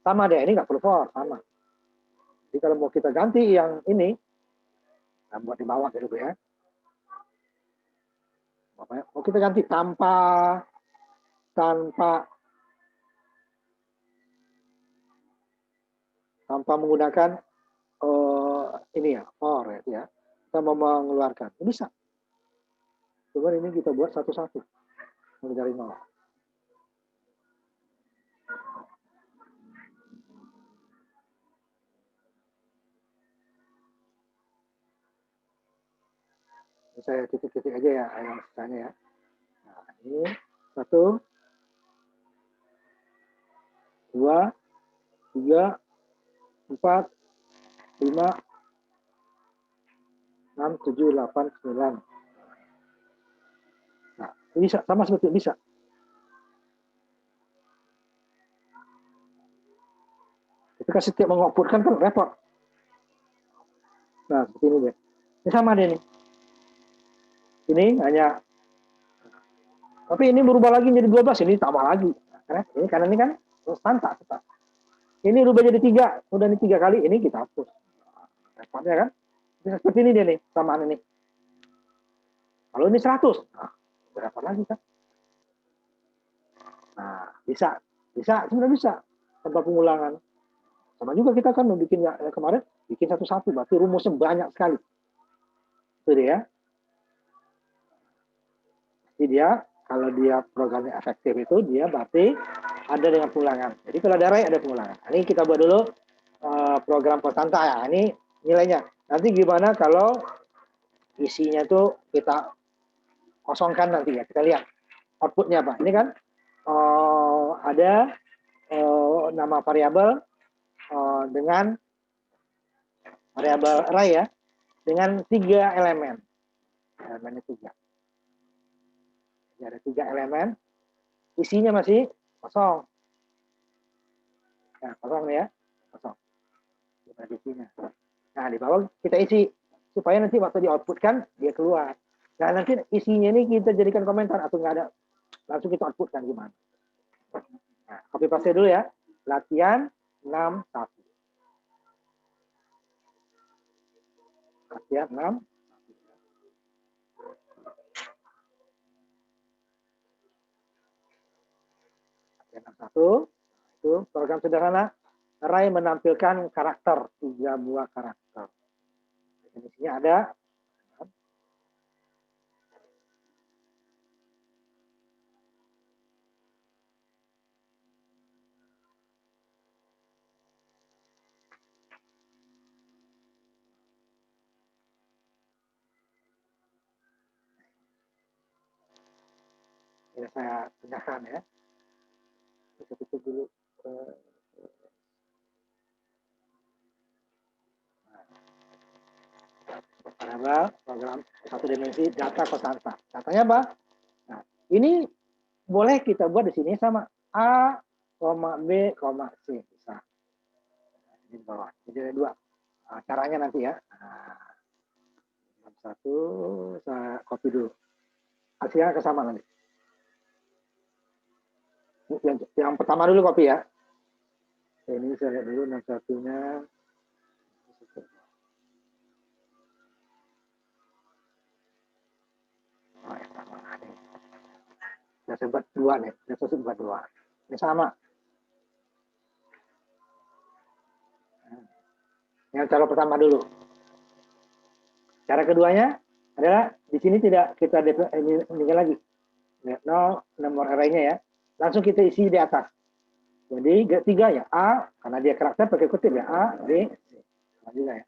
S1: Sama deh, ini nggak perlu for, sama. Jadi kalau mau kita ganti yang ini, nah buat di bawah gitu ya. Mau kita ganti tanpa menggunakan ini ya, for ya. Kita mau mengeluarkan, bisa. Cuma ini kita buat satu-satu, mulai dari 0. Saya titik-titik aja ya, yang sisanya ya. Nah, ini 1, 2, 3, 4, 5, 6, 7, 8, 9. Nah, ini bisa, sama seperti ini bisa. Ketika setiap mengoutputkan kan repot. Nah, seperti ini deh. Ini sama deh nih. Ini hanya, tapi ini berubah lagi jadi 12, ini tambah lagi. Karena ini kan standar. Ini berubah jadi 3, udah ini 3 kali, ini kita hapus. Repotnya kan? Bisa seperti ini dia nih, samaan ini. Kalau ini 100, nah, berapa lagi kan? Nah, bisa, sebenarnya bisa tanpa pengulangan. Sama juga kita kan bikin ya, kemarin bikin satu-satu, berarti rumusnya banyak sekali. Itu dia. Jadi dia kalau dia programnya efektif itu dia berarti ada dengan pengulangan. Jadi kalau ada array ada pengulangan. Ini kita buat dulu program Constanta ya. Ini nilainya. Nanti gimana kalau isinya itu kita kosongkan nanti ya. Kita lihat outputnya apa. Ini kan ada nama variabel dengan variabel array ya, dengan 3 elemen. Elemennya 3. Jadi ada 3 elemen, isinya masih kosong. Nah, kosong ya, kosong. Isinya. Nah, di bawah kita isi supaya nanti waktu di output kan dia keluar. Nah, nanti isinya ini kita jadikan komentar atau nggak ada, langsung kita output kan gimana. Nah, copy paste dulu ya. Latihan 61. Latihan 6. Latihan 61. Itu program sederhana. Array menampilkan karakter, 3 buah karakter. Definisinya ada. Ini saya pindahkan ya. Kita tutup dulu. Variabel program satu dimensi data konstanta. Datanya apa? Nah, ini boleh kita buat di sini sama A, B, C bisa. Di bawah. Jadi ada 2. Nah, caranya nanti ya. Nah, satu saya copy dulu. Hasilnya ke sama nanti. Yang pertama dulu copy ya. Ini saya lihat dulu 61-nya. Oh, yang sama. Saya sebut 2 nih. Saya sebut 2. Ini sama. Yang cara pertama dulu. Cara keduanya adalah di sini tidak kita ini lagi. Nomor array-nya ya. Langsung kita isi di atas. Jadi tiga ya A, karena dia karakter pakai kutip ya, A, B, C. Sama juga ya.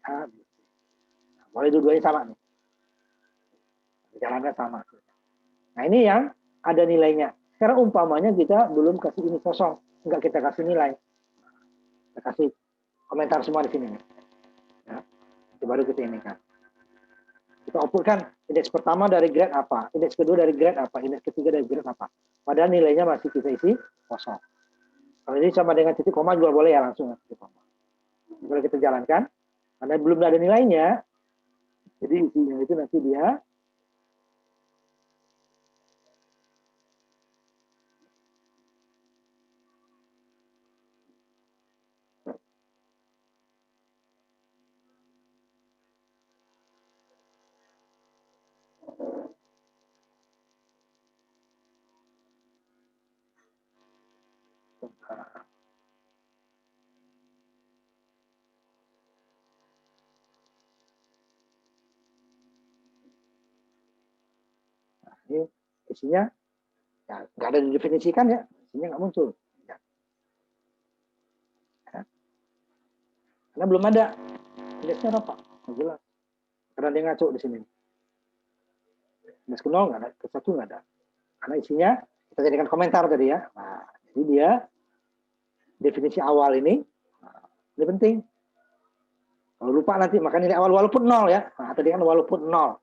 S1: A, B, C. Nah, boleh dua-duanya sama nih. Jalannya sama. Nah ini yang ada nilainya. Sekarang umpamanya kita belum kasih ini kosong. Enggak kita kasih nilai. Kita kasih komentar semua di sini. Ya. Itu baru kita ini kan. Kita outputkan indeks pertama dari grade apa, indeks kedua dari grade apa, indeks ketiga dari grade apa. Padahal nilainya masih kita isi kosong. Kalau ini sama dengan titik koma juga boleh ya langsung titik koma. Boleh kita jalankan, karena belum ada nilainya, jadi isinya itu nanti dia ini isinya ya, nggak ada didefinisikan ya, isinya nggak muncul. Ya. Ya. Karena belum ada indeksnya apa? Nggak jelas. Karena dia ngaco di sini. Indeks ke 0 nggak ada, ke 1 nggak ada. Karena isinya kita jadikan komentar tadi ya. Nah, jadi dia definisi awal ini penting. Kalau lupa nanti makan nilai awal walaupun 0 ya. Nah, tadi kan walaupun 0. Nah,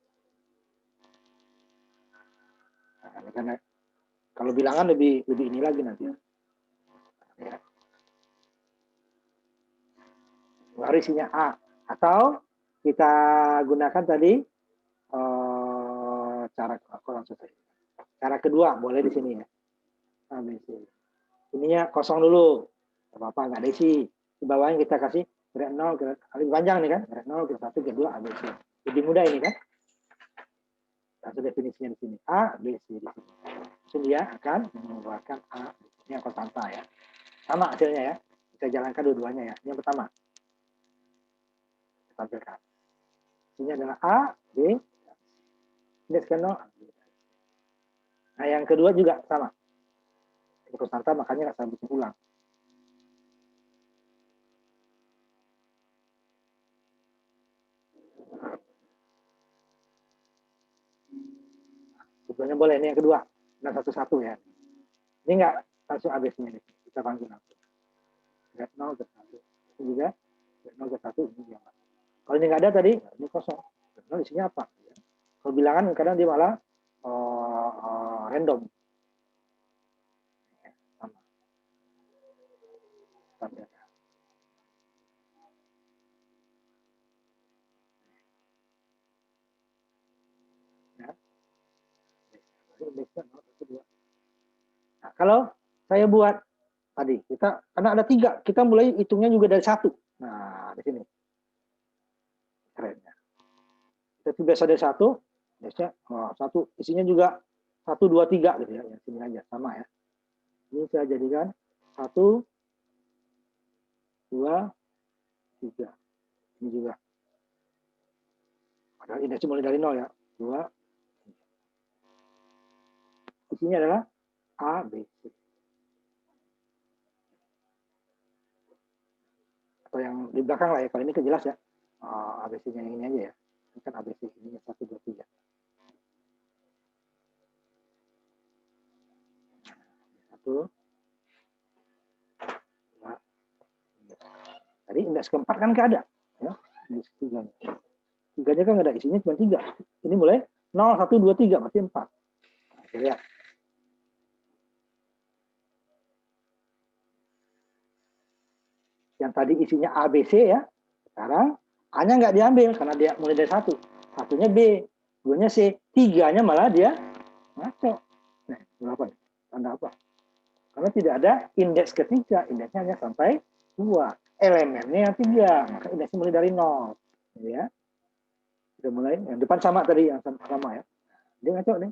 S1: karena kalau bilangan lebih ini lagi nanti. Ya. Baru isinya A. Atau kita gunakan tadi cara kedua boleh di sini ya. ABC. Ininya kosong dulu. Apa-apa nggak ada isi. Di bawahnya kita kasih grade 0, lebih panjang nih kan. Grade 0, grade 1, grade 2, ABC. Lebih mudah ini kan. Langsung definisinya di sini. A, B, C di sini. Langsung dia akan mengeluarkan A. Ini yang konstanta ya. Sama hasilnya ya. Kita jalankan dua-duanya ya. Ini yang pertama. Kita tampilkan. Ini adalah A, B, indeks ke 0. Nah yang kedua juga sama. Ini konstanta makanya nggak saya bikin ulang. Sebetulnya boleh ini yang kedua. 611 ya. Ini enggak langsung ABC-nya nih. Kita panggil langsung. Get 0, get 1. Ini juga get 0, get 1, ini dia. Kalau ini enggak ada tadi, ini kosong. Get 0 isinya apa? Kalau bilangan kadang dia malah random. Sama. Sama. Ya. Nah, kalau saya buat tadi, karena ada 3, kita mulai hitungnya juga dari 1. Nah, di sini. Kerennya. Kita biasa dari 1, biasanya 1 isinya juga 1, 2, 3 gitu ya. Yang sini aja sama ya. Ini saya jadikan 1, 2, 3. Ini juga. Padahal indeksnya mulai dari 0 ya. 2. Isinya adalah A, B, C. Atau yang di belakang lah ya. Kalau ini kejelas ya. ABC-nya yang ini aja ya. Ini kan ABC ini 1, 2, 3. 1, 2, 3. Tadi indeks keempat kan nggak ada. Ya. Indeks ketiganya. Tiganya kan nggak ada. Isinya cuma 3. Ini mulai 0, 1, 2, 3. Berarti 4. Nah, kita lihat. Yang tadi isinya A, B, C ya. Sekarang A-nya nggak diambil karena dia mulai dari 1. Satunya B, 2-nya C, 3-nya malah dia ngaco. Nah, berapa nih? Tanda apa? Karena tidak ada indeks ketiga, indeksnya hanya sampai 2. Elemennya yang 3, maka indeksnya mulai dari 0. Ya. Sudah mulai, yang depan sama tadi, yang sama ya. Dia ngaco nih.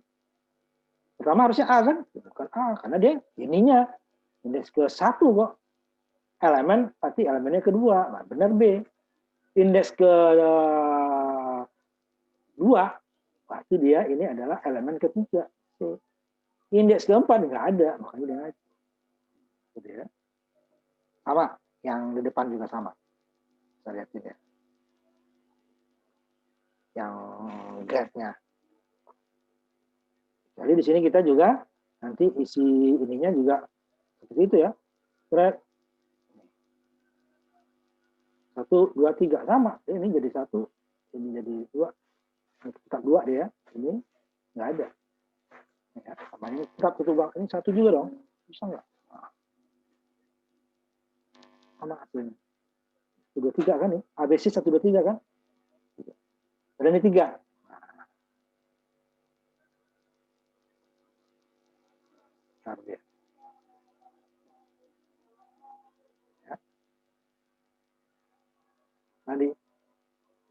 S1: Pertama harusnya A kan? Bukan A, karena dia ininya indeks ke-1 kok. Elemen, pasti elemennya kedua. Nah, benar B. Indeks ke-2, pasti dia ini adalah elemen ketiga. Indeks ke-4 nggak ada, makanya dia ngaco. Gitu ya. Sama, yang di depan juga sama. Saya lihat ini ya. Yang grade-nya. Jadi di sini kita juga nanti isi ininya juga seperti itu ya. Grade 1, 2, 3 sama. Ini jadi 1, ini jadi 2. Tetap 2 dia. Ini nggak ada. Ya, sama ini tetap satu bang. Ini 1 juga dong. Bisa nggak? Nah, sama hasilnya. 1, 2, 3 kan nih. ABC 1, 2, 3 kan? Dan ini 3. Nah, ya. Nanti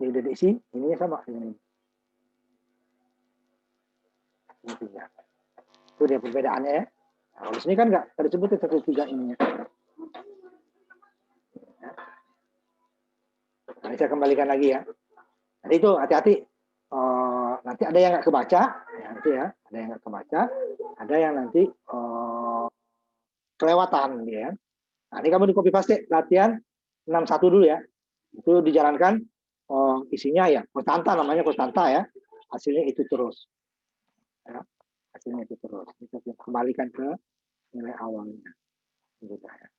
S1: ini udah diisi, ininya sama dengan ini. Ini 3. Itu dia perbedaannya ya. Nah, kalau di sini kan nggak disebutnya 1, 3 ininya. Nah, ini saya kembalikan lagi ya. Jadi itu hati-hati. Nanti ada yang nggak kebaca, ya, nanti ya. Ada yang nggak kebaca, ada yang nanti kelewatan, ya. Nah, ini kamu di copy paste latihan 61 dulu ya. Itu dijalankan isinya ya konstanta, namanya konstanta ya. Hasilnya itu terus. Ya, hasilnya itu terus. Kita kembalikan ke nilai awalnya. Gitu ya.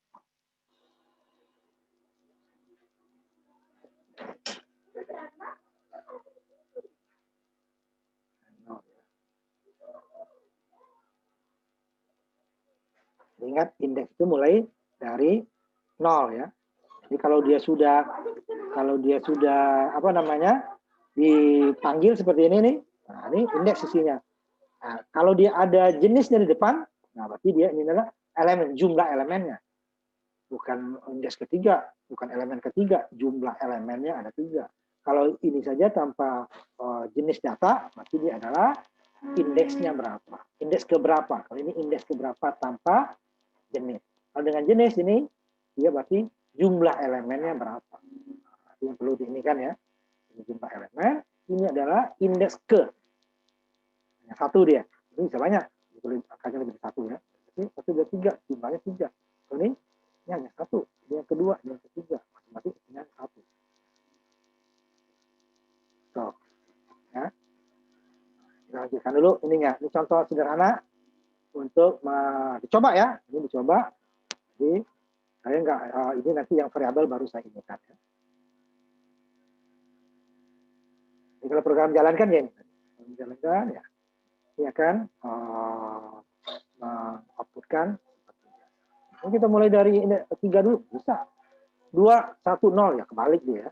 S1: Ingat indeks itu mulai dari 0 ya. Jadi kalau dia sudah apa namanya dipanggil seperti ini nih, nah ini indeks isinya. Nah, kalau dia ada jenisnya di depan, nah berarti dia ini adalah elemen, jumlah elemennya. Bukan indeks ketiga, bukan elemen ketiga, jumlah elemennya ada 3. Kalau ini saja tanpa jenis data, berarti dia adalah indeksnya berapa. Indeks keberapa? Kalau ini indeks keberapa tanpa jenis. Kalau dengan jenis ini, dia berarti jumlah elemennya berapa. Nah, itu yang perlu diinikan ya. Ini jumlah elemen, ini adalah indeks ke. Hanya 1 dia. Ini bisa banyak. Angkanya lebih dari 1 ya. Jadi 1, 2, 3. Jumlahnya 3. Ini hanya 1. Ini yang kedua, ini yang ketiga. Masing-masing isinya 1. So, ya. Kita lanjutkan dulu ininya. Ini contoh sederhana. untuk dicoba ya, ini dicoba. Jadi saya nggak ini nanti yang variabel baru saya inikan ya. Jadi kalau program jalankan ya, jalankan ya, ini akan outputkan. Ini kita mulai dari 3 dulu, bisa. 2, 1, 0 ya, kebalik dia.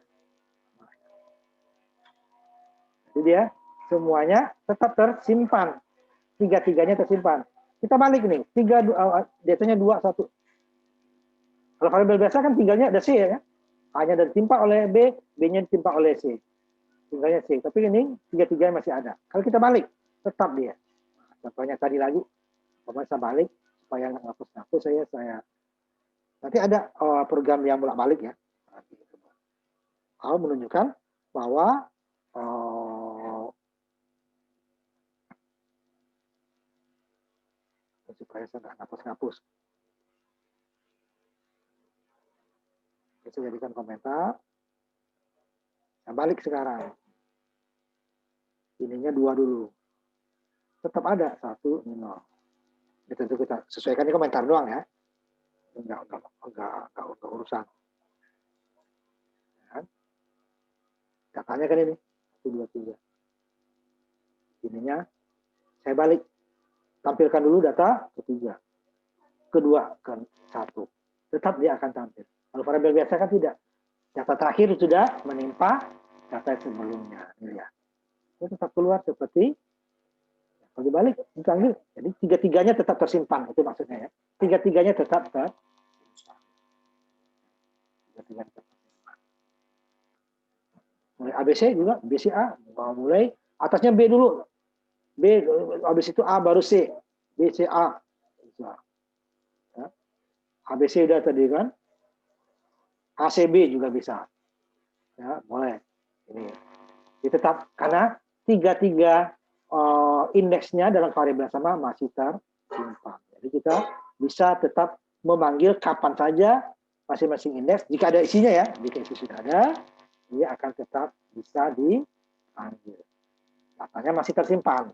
S1: Jadi dia semuanya tetap tersimpan. Tiga-tiganya tersimpan. Kita balik nih, datanya 2, 1. Kalau variabel biasa kan tinggalnya ada C ya. A-nya ditimpa oleh B, B-nya ditimpa oleh C. Tinggalnya C. Tapi ini tiga-tiganya masih ada. Kalau kita balik, tetap dia. Contohnya tadi lagi, saya balik supaya ngapus-ngapus saya. Nanti ada program yang bolak-balik ya. Menunjukkan bahwa supaya saya nggak ngapus-ngapus. Saya jadikan komentar. Nah, balik sekarang. Ininya 2 dulu. Tetap ada 1, 0. Ini tentu kita sesuaikan di komentar doang ya. Enggak urusan. Ya. Datanya kan ini 1, 2, 3. Ininya saya balik. Tampilkan dulu data ketiga. Kedua ke 1. Tetap dia akan tampil. Kalau variabel biasa kan tidak. Data terakhir sudah menimpa data sebelumnya. Ini ya. Itu tetap keluar seperti kalau dibalik dipanggil. Jadi tiga-tiganya tetap tersimpan. Itu maksudnya ya. Tiga-tiganya tetap tersimpan. Mulai ABC juga, BCA, mulai atasnya B dulu. B, habis itu A baru C. BCA. Ya. ABC udah tadi kan. ACB juga bisa. Ya, boleh. Ini tetap karena tiga-tiga indeksnya dalam variabel yang sama masih tersimpan. Jadi kita bisa tetap memanggil kapan saja masing-masing indeks. Jika ada isinya ya, jika isi sudah ada, dia akan tetap bisa dipanggil. Datanya masih tersimpan.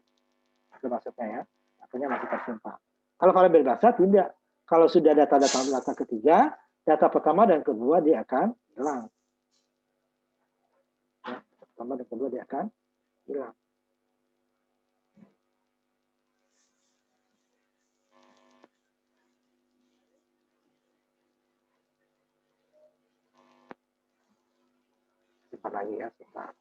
S1: Itu maksudnya ya. Datanya masih tersimpan. Kalau variabel bahasa tidak. Kalau sudah data ketiga, data pertama dan kedua dia akan hilang. Ya, pertama dan kedua dia akan hilang. Simpan lagi ya, sebentar.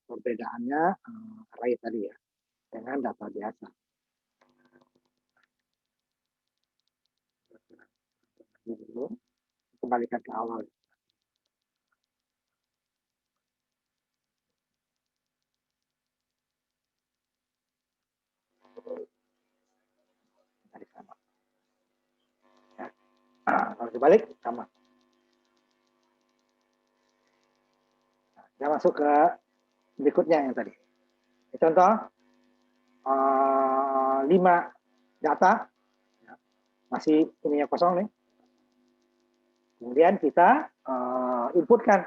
S1: Perbedaannya array tadi ya dengan data biasa. Dulu kembalikan ke awal. Tadi sama. Ya. Kalau dibalik sama. Nah, kita masuk ke berikutnya yang tadi. Contoh 5 data masih ininya kosong nih. Kemudian kita inputkan.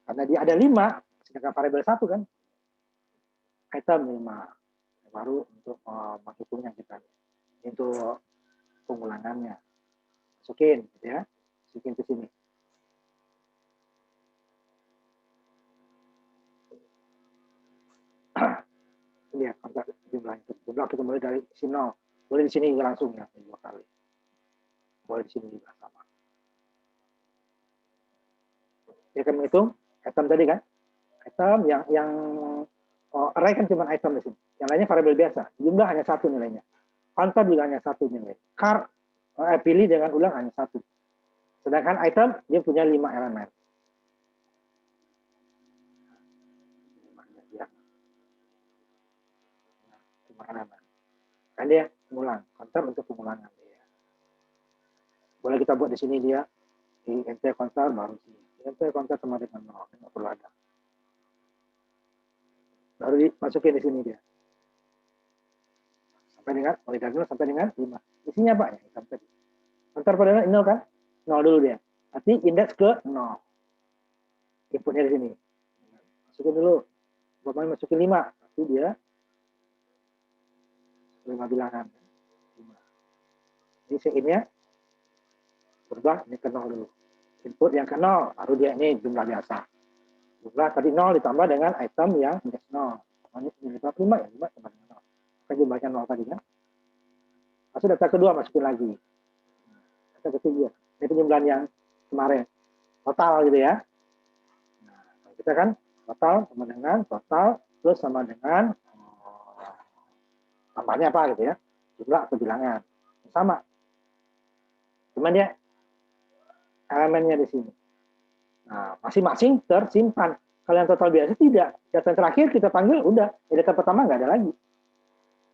S1: Karena dia ada 5, sedangkan variabel 1 kan. Item 5. Baru untuk menghitungnya kita. Untuk pengulangannya. Masukin gitu ya. Masukin ke sini. Lihat jumlahnya. Jumlah kita mulai dari sini 0. Boleh di sini juga langsung ya, 2 kali. Boleh di sini juga sama. Dia akan menghitung item tadi kan. Item yang array kan cuma item di sini. Yang lainnya variabel biasa. Jumlah hanya 1 nilainya. Counter juga hanya 1 nilai. Char pilih dengan ulang hanya 1. Sedangkan item dia punya 5 elemen. Kan dia pengulang, counter untuk pengulangan dia. Boleh kita buat di sini dia di enter counter baru sini. Enter counter sama dengan 0, nggak perlu ada. Baru dimasukin di sini dia. Sampai dengan mulai dari 0 sampai dengan 5. Isinya apa ya? Sampai counter pada 0 kan? 0 dulu dia. Nanti indeks ke 0. Inputnya di sini. masukin dulu. Umpamanya masukin 5, tapi dia 5 bilangan. 5. Ini in-nya berubah, ini ke 0 dulu. Input yang ke 0, baru dia ini jumlah biasa. Jumlah tadi 0 ditambah dengan item yang indeks 0. Ini 5 ya, 5 tambah dengan 0. Maka jumlahnya 0 tadi kan. Lalu data kedua masukin lagi. Data ketiga. Ini penjumlahan yang kemarin. Total gitu ya. Nah, kita kan total sama dengan total plus sama dengan tambahnya apa gitu ya. Jumlah atau bilangan. Sama. Cuman dia elemennya di sini. Nah, masing-masing tersimpan. Kalau yang total biasa tidak. Data yang terakhir kita panggil, udah. Data pertama nggak ada lagi.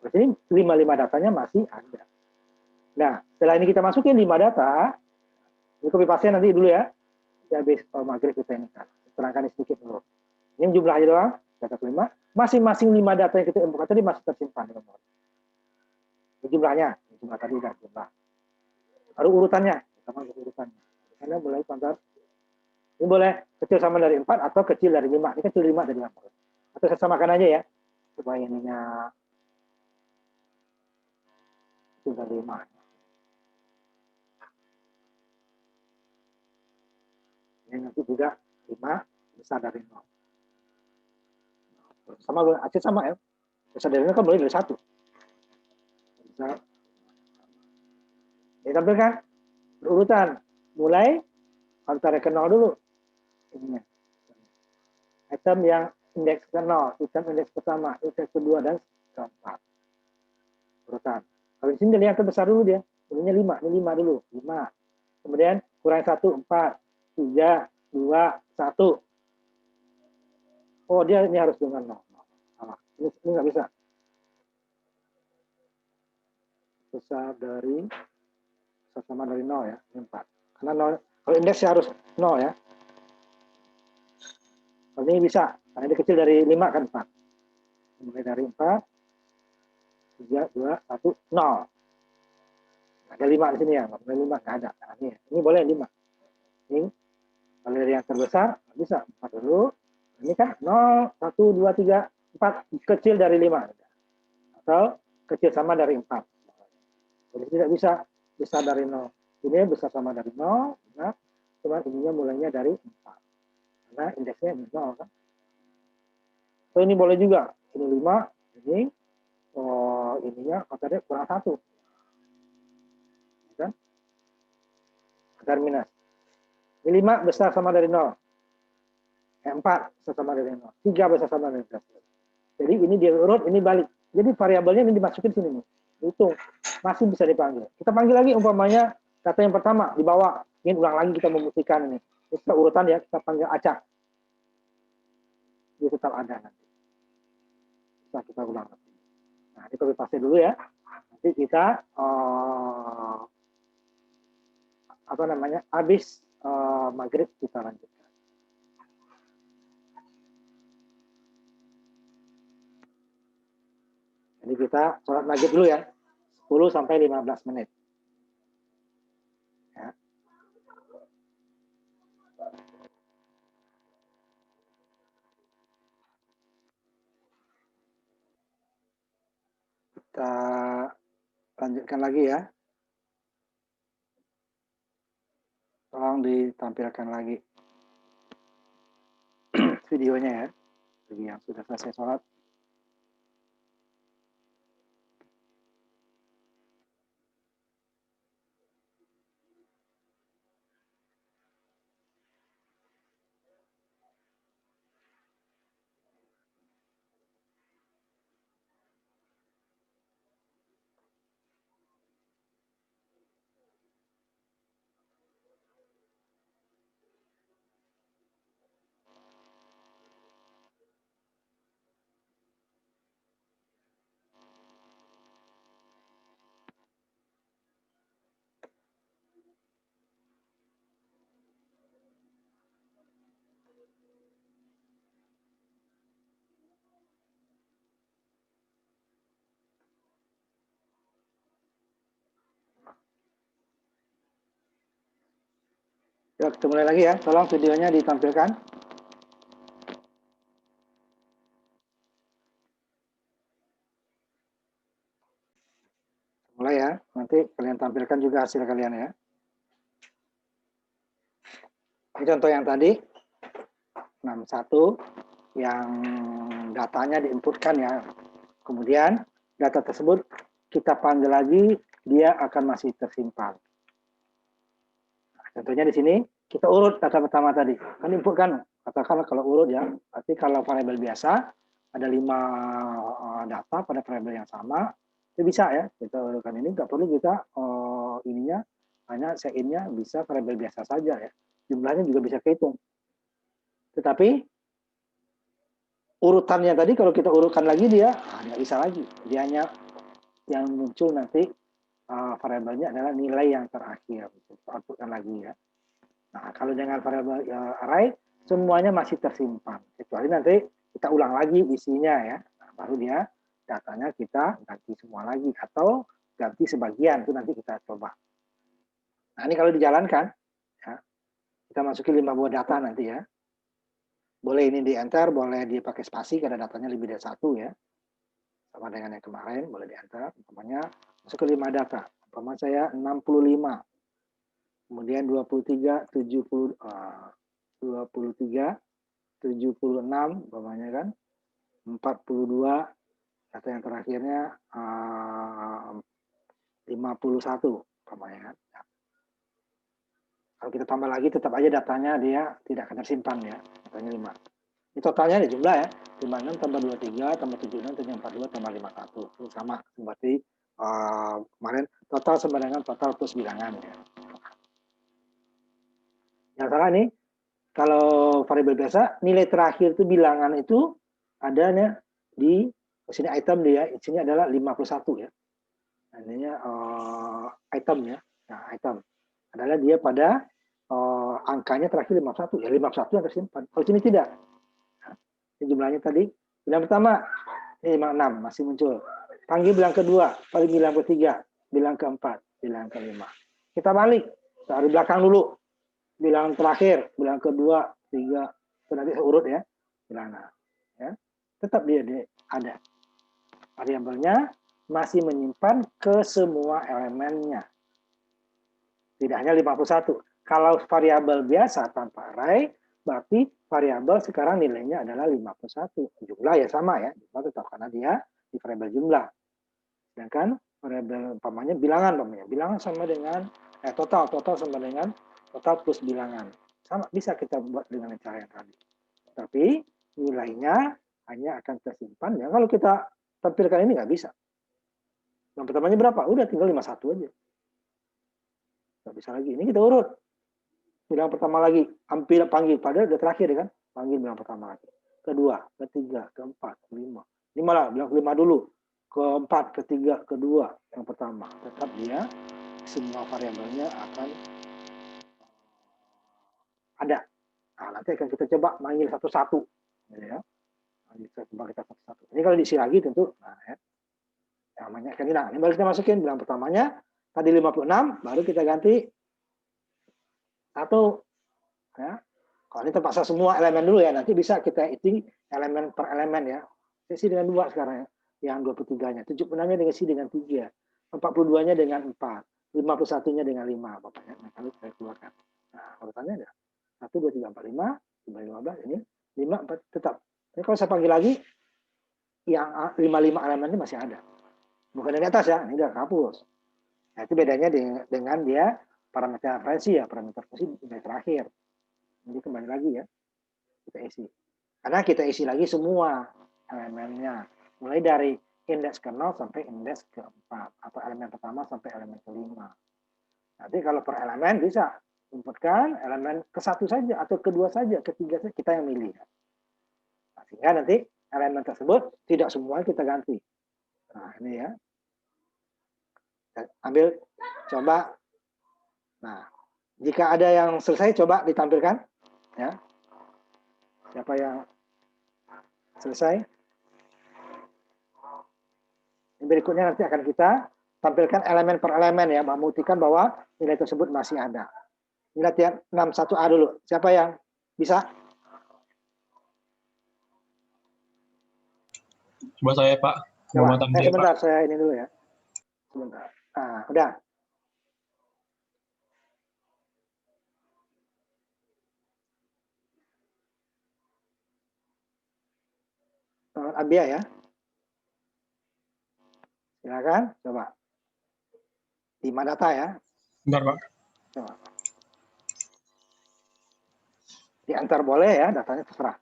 S1: Berarti 5 datanya masih ada. Nah, setelah ini kita masukin 5 data, ini copy paste nanti dulu ya. Ya, habis maghrib kita ini kan. Terangkan sedikit dulu. Ini jumlah aja doang, data 5. Masing-masing 5 data yang kita input tadi masih tersimpan. Ini jumlahnya, ini jumlah tadi dan jumlah. Baru urutannya, sama urutannya. Karena mulai kontar. Ini boleh kecil sama dari 4 atau kecil dari 5. Ini kecil 5 dari 4. Atau saya samakan aja ya. Supaya ininya kecil dari 5. Ini nanti juga 5 besar dari 0. Sama acil sama ya. Besar dari 0 kan mulai dari 1. Bisa. Ini tampilkan berurutan. Mulai antara ke 0 dulu. Ininya. Item yang indeks ke 0, item indeks pertama, indeks kedua, dan keempat. Urutan. Kalau di sini yang terbesar dulu dia. Dulunya 5. Ini 5 dulu. 5. Kemudian kurang 1, 4. 3, 2, 1. Oh, dia ini harus dengan 0. Salah. Ini nggak bisa. Besar dari sama dari 0 ya. Ini 4. Karena 0, kalau indeksnya harus 0 ya. Kalau ini bisa. Karena ini kecil dari 5 kan 4. Mulai dari 4. 3, 2, 1, 0. Ada 5 di sini ya. Nggak boleh 5, nggak ada. Nah, ini boleh 5. Ini kalau dari yang terbesar, bisa 4 dulu. Ini kan 0, 1, 2, 3, 4. Kecil dari 5. Atau kecil sama dari 4. Jadi tidak bisa besar dari 0. Ini besar sama dari 0. Nah, cuma ininya mulainya dari 4. Karena indeksnya 0 kan. So, ini boleh juga. Ini 5. Ini ininya katanya kurang 1. Kan? Terminus. Ini 5 besar sama dari 0. 4 besar sama dari 0. 3 besar sama dari 0. Jadi ini diurut, ini balik. Jadi variabelnya ini dimasukin sini nih. Hitung. Masih bisa dipanggil. Kita panggil lagi umpamanya data yang pertama di bawah. Ini ulang lagi kita membuktikan ini. Ini kita urutan ya, kita panggil acak. Dia tetap ada nanti. Bisa kita ulang lagi. Nah, ini copy paste dulu ya. Nanti kita habis maghrib kita lanjutkan. Jadi kita sholat maghrib dulu ya. 10 sampai 15 menit. Ya. Kita lanjutkan lagi ya. Tolong ditampilkan lagi videonya ya. Bagi yang sudah selesai sholat. Ya, kita mulai lagi ya. Tolong videonya ditampilkan. Mulai ya, nanti kalian tampilkan juga hasil kalian ya. Ini contoh yang tadi, 61, yang datanya diinputkan ya. Kemudian data tersebut kita panggil lagi, dia akan masih tersimpan. Nah, contohnya di sini, kita urut data pertama tadi. Kan input kan, katakanlah kalau urut ya, berarti kalau variabel biasa, ada 5 data pada variabel yang sama, itu bisa ya, kita urutkan ini, nggak perlu kita ininya, hanya sein-nya bisa variabel biasa saja ya. Jumlahnya juga bisa kehitung. Tetapi urutannya tadi kalau kita urutkan lagi dia nggak bisa lagi. Dia hanya yang muncul nanti variabelnya adalah nilai yang terakhir. Outputkan lagi ya. Nah kalau dengan variabel array semuanya masih tersimpan. Kecuali nanti kita ulang lagi isinya ya. Nah, baru dia datanya kita ganti semua lagi atau ganti sebagian itu nanti kita coba. Nah ini kalau dijalankan ya, kita masukin 5 buah data nanti ya. Boleh ini di enter, boleh dipakai spasi karena datanya lebih dari 1 ya. Sama dengan yang kemarin, boleh di enter. Umpamanya masuk ke 5 data. Umpamanya saya 65. Kemudian 23, 70, 23, 76, umpamanya kan. 42, data yang terakhirnya 51, umpamanya kan. Kalau kita tambah lagi tetap aja datanya dia tidak akan tersimpan ya, datanya 5. Ini totalnya ada jumlah ya, 56 tambah 23 tambah 76 tambah 42 tambah 51. Itu sama berarti kemarin total sama dengan total plus bilangan ya. Yang salah nih, kalau variabel biasa nilai terakhir itu bilangan itu adanya di sini item dia, sini adalah 51 ya. Ini item ya. Nah, item adalah dia pada angkanya terakhir 51 ya, 51 yang tersimpan. Kalau sini tidak. Nah, jumlahnya tadi bilang pertama ini 56 masih muncul. Panggil bilang kedua, paling bilang ketiga, bilang keempat, bilang kelima. Kita balik dari belakang dulu. Bilang terakhir, bilang kedua, tiga, nanti urut ya. Bilang ya. Tetap dia ada. Variabelnya masih menyimpan ke semua elemennya. Tidak hanya 51. Kalau variabel biasa tanpa array, berarti variabel sekarang nilainya adalah 51. Jumlah ya sama ya, jumlah tetap karena dia di variabel jumlah. Sedangkan variabel umpamanya bilangan, bilangan sama dengan total sama dengan total plus bilangan. Sama bisa kita buat dengan cara yang tadi. Tapi nilainya hanya akan tersimpan ya. Kalau kita tampilkan ini nggak bisa. Yang pertamanya berapa? Udah tinggal 51 aja. Nggak bisa lagi. Ini kita urut. Bilang pertama lagi, hampir panggil. Padahal udah terakhir kan. Panggil bilang pertama lagi. Kedua, ketiga, keempat, kelima. Ini malah bilang kelima dulu. Keempat, ketiga, kedua, yang pertama. Tetap dia, semua variabelnya akan ada. Nah, nanti akan kita coba manggil satu-satu. Ya. Coba kita satu-satu. Ini kalau diisi lagi tentu, nah ya. Namanya kan ini baru kita masukin bilang pertamanya tadi 56 baru kita ganti 1 ya. Kalau ini terpaksa semua elemen dulu ya, nanti bisa kita hitung elemen per elemen ya. Isi dengan 2 sekarang ya. Yang 23-nya, 76-nya dengan isi dengan 3, 42-nya dengan 4, 51-nya dengan 5 Bapaknya. Nah, kalau saya keluarkan. Nah, urutannya ada 1 2 3 4 5, 15 ini 5 4 tetap. Ini kalau saya panggil lagi yang 55 elemen ini masih ada. Bukan di atas ya, ini udah hapus. Nah, itu bedanya dengan dia parameter referensi ya, parameter fungsi nilai terakhir. Jadi kembali lagi ya, kita isi. Karena kita isi lagi semua elemennya, mulai dari indeks ke-0 sampai indeks ke-4, atau elemen pertama sampai elemen ke-5. Nanti kalau per elemen bisa inputkan elemen ke-1 saja, atau ke-2 saja, ke-3 saja, kita yang milih. Nah, sehingga nanti elemen tersebut tidak semua kita ganti. Nah, ini ya. Ambil, coba. Nah, jika ada yang selesai, coba ditampilkan. Ya. Siapa yang selesai? Berikutnya nanti akan kita tampilkan elemen per elemen ya, membuktikan bahwa nilai tersebut masih ada. Ini latihan 61A dulu. Siapa yang bisa?
S2: Coba saya, Pak.
S1: Coba. Sebentar, Pak. Saya ini dulu ya. Sebentar. Nah, udah. Abia ya. Silakan, coba. 5 data ya.
S2: Bentar, Pak.
S1: Coba. Diantar boleh ya, datanya terserah.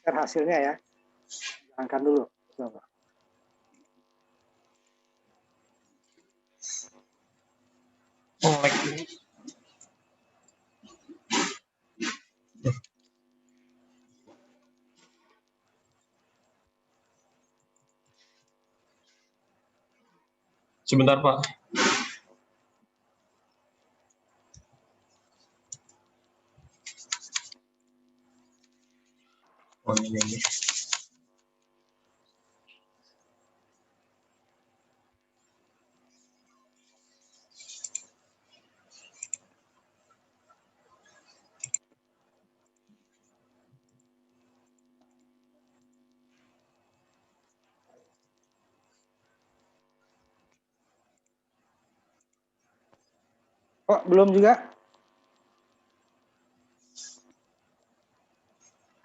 S1: Share hasilnya ya. Angkat dulu. Coba.
S2: Oh, like. Sebentar, Pak. Oh, ini.
S1: Kok belum juga?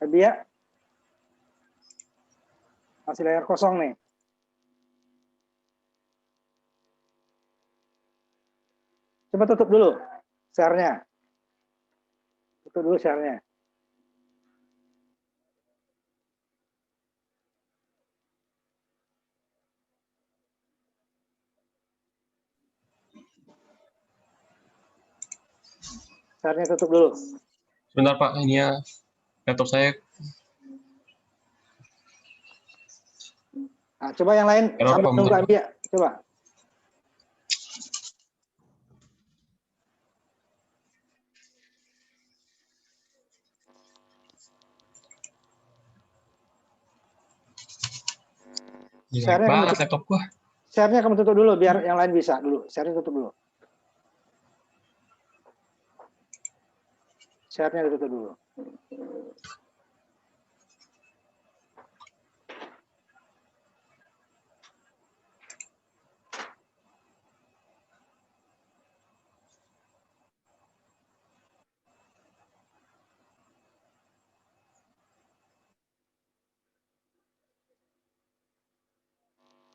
S1: Abia. Masih layar kosong nih. Coba tutup dulu share-nya. Tutup dulu share-nya. Share-nya tutup dulu.
S2: Sebentar, Pak. Ini ya laptop saya.
S1: Nah, coba yang lain
S2: Error,
S1: sambil
S2: Pak,
S1: nunggu
S2: bentar, Pak.
S1: Abia. Coba.
S2: Jelek banget laptop gua.
S1: Share-nya kamu tutup dulu biar yang lain bisa dulu. Share-nya tutup dulu. Share-nya ditutup dulu.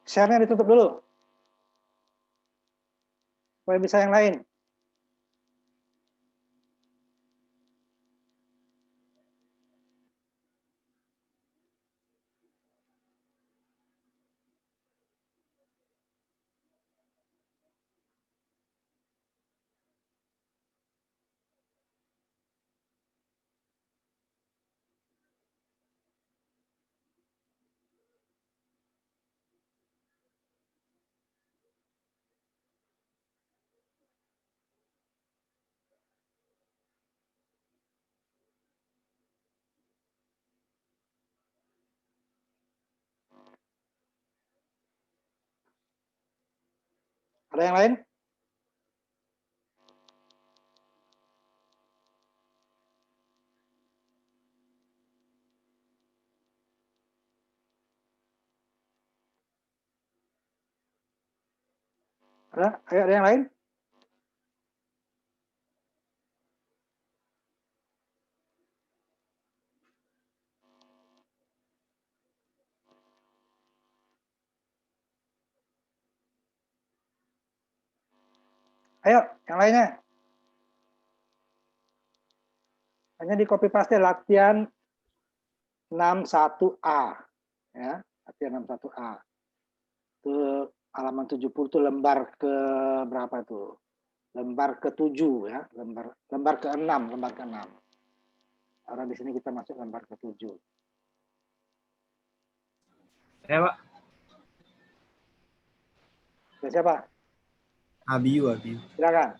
S1: Share-nya ditutup dulu. Supaya bisa yang lain. Ada yang lain? Ada? Ayo, ada yang lain? Ayo, yang lainnya. Hanya di copy paste latihan 61A. Ya, latihan 61A. Itu halaman 70 itu lembar ke berapa itu? Lembar ke-7 ya, lembar ke-6, lembar ke-6. Karena di sini kita masuk lembar ke-7.
S3: Ya, Pak.
S1: Siapa?
S3: Abiu.
S1: Silakan.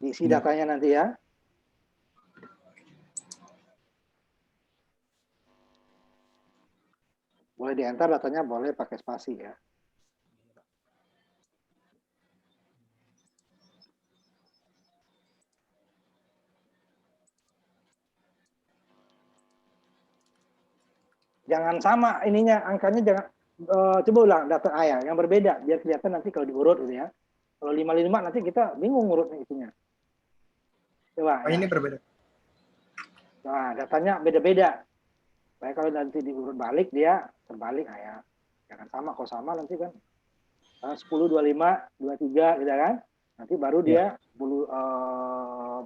S1: Diisi datanya nanti ya. Boleh di enter datanya, boleh pakai spasi ya. Jangan sama ininya, angkanya jangan, coba ulang data A ya, yang berbeda biar kelihatan nanti kalau diurut gitu ya. Kalau 55 nanti kita bingung urutnya itunya. Coba ya.
S3: Ini berbeda.
S1: Nah, datanya beda-beda. Baik kalau nanti diurut balik dia terbalik ya. Jangan sama, kalau sama nanti kan 10, 25, 23 gitu kan. Nanti baru dia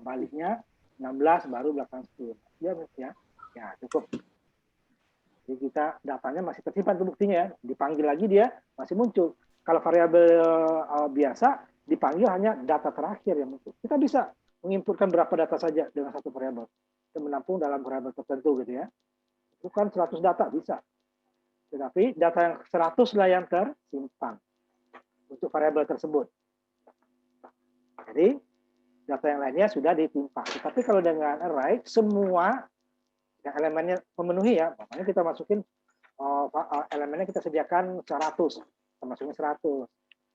S1: baliknya 16 baru belakang 10. Ya, cukup. Jadi kita datanya masih tersimpan tuh buktinya ya. Dipanggil lagi dia masih muncul. Kalau variabel biasa dipanggil hanya data terakhir yang muncul. Kita bisa menginputkan berapa data saja dengan satu variabel. Kita menampung dalam variabel tertentu gitu ya. Bukan 100 data bisa. Tetapi data yang 100 lah yang tersimpan untuk variabel tersebut. Jadi data yang lainnya sudah ditimpa. Tapi kalau dengan array semua yang elemennya memenuhi ya, makanya kita masukin elemennya kita sediakan 100, kita masukin 100.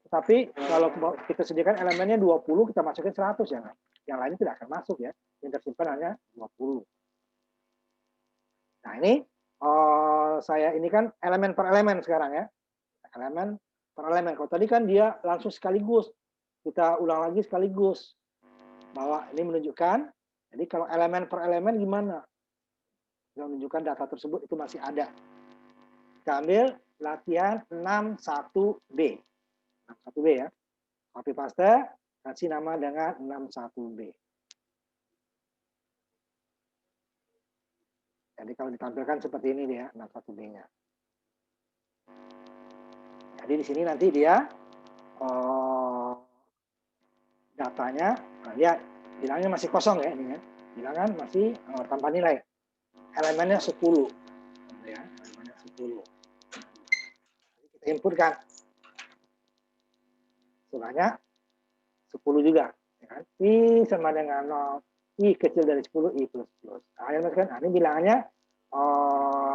S1: Tetapi kalau kita sediakan elemennya 20, kita masukin 100 ya. Yang lainnya tidak akan masuk ya. Yang tersimpan hanya 20. Nah, ini saya ini kan elemen per elemen sekarang ya. Elemen per elemen. Kalau tadi kan dia langsung sekaligus. Kita ulang lagi sekaligus. Bahwa ini menunjukkan, jadi kalau elemen per elemen gimana? Yang menunjukkan data tersebut itu masih ada. Kita ambil latihan 61B. 61B ya. Copy paste, kasih nama dengan 61B. Jadi kalau ditampilkan seperti ini dia, 61B-nya. Jadi di sini nanti dia datanya, nah dia bilangnya masih kosong ya ini ya. Bilangan masih tanpa nilai. Elemennya 10. Ya, elemennya 10. Kita inputkan sebanyak 10 juga. Ya kan? I sama dengan 0. I kecil dari 10, I plus plus. Nah, ini bilangannya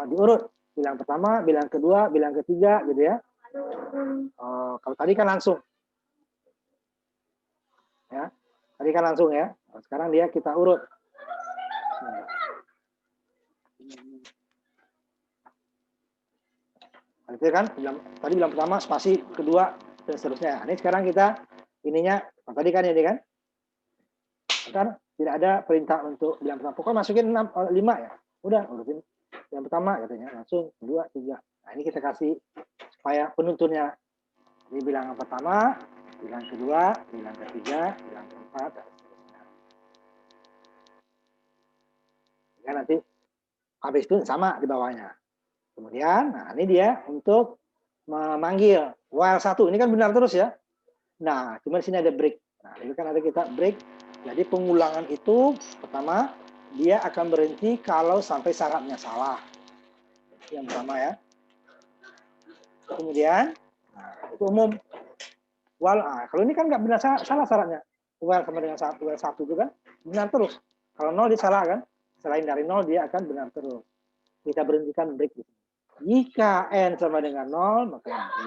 S1: diurut. Bilang pertama, bilang kedua, bilang ketiga gitu ya. Kalau tadi kan langsung. Ya. Tadi kan langsung ya. Sekarang dia kita urut. Itu kan tadi bilang pertama, spasi kedua dan seterusnya. Ini sekarang kita ininya tadi kan ini kan. Kan tidak ada perintah untuk bilang pertama. Pokoknya masukin 5 ya. Udah urutin yang pertama katanya langsung 2, 3. Nah, ini kita kasih supaya penuntunnya. Ini bilangan pertama, bilang kedua, bilang ketiga, bilang keempat dan seterusnya. Ya, nanti habis itu sama di bawahnya. Kemudian, nah ini dia untuk memanggil while 1. Ini kan benar terus ya. Nah, cuma di sini ada break. Nah, ini kan ada kita break. Jadi pengulangan itu pertama dia akan berhenti kalau sampai syaratnya salah. Yang pertama ya. Kemudian, nah, itu umum. While, kalau ini kan nggak benar salah syaratnya. While sama dengan while 1 itu kan benar terus. Kalau 0 dia salah kan. Selain dari 0 dia akan benar terus. Kita berhentikan break. Jika n sama dengan 0, maka nanti.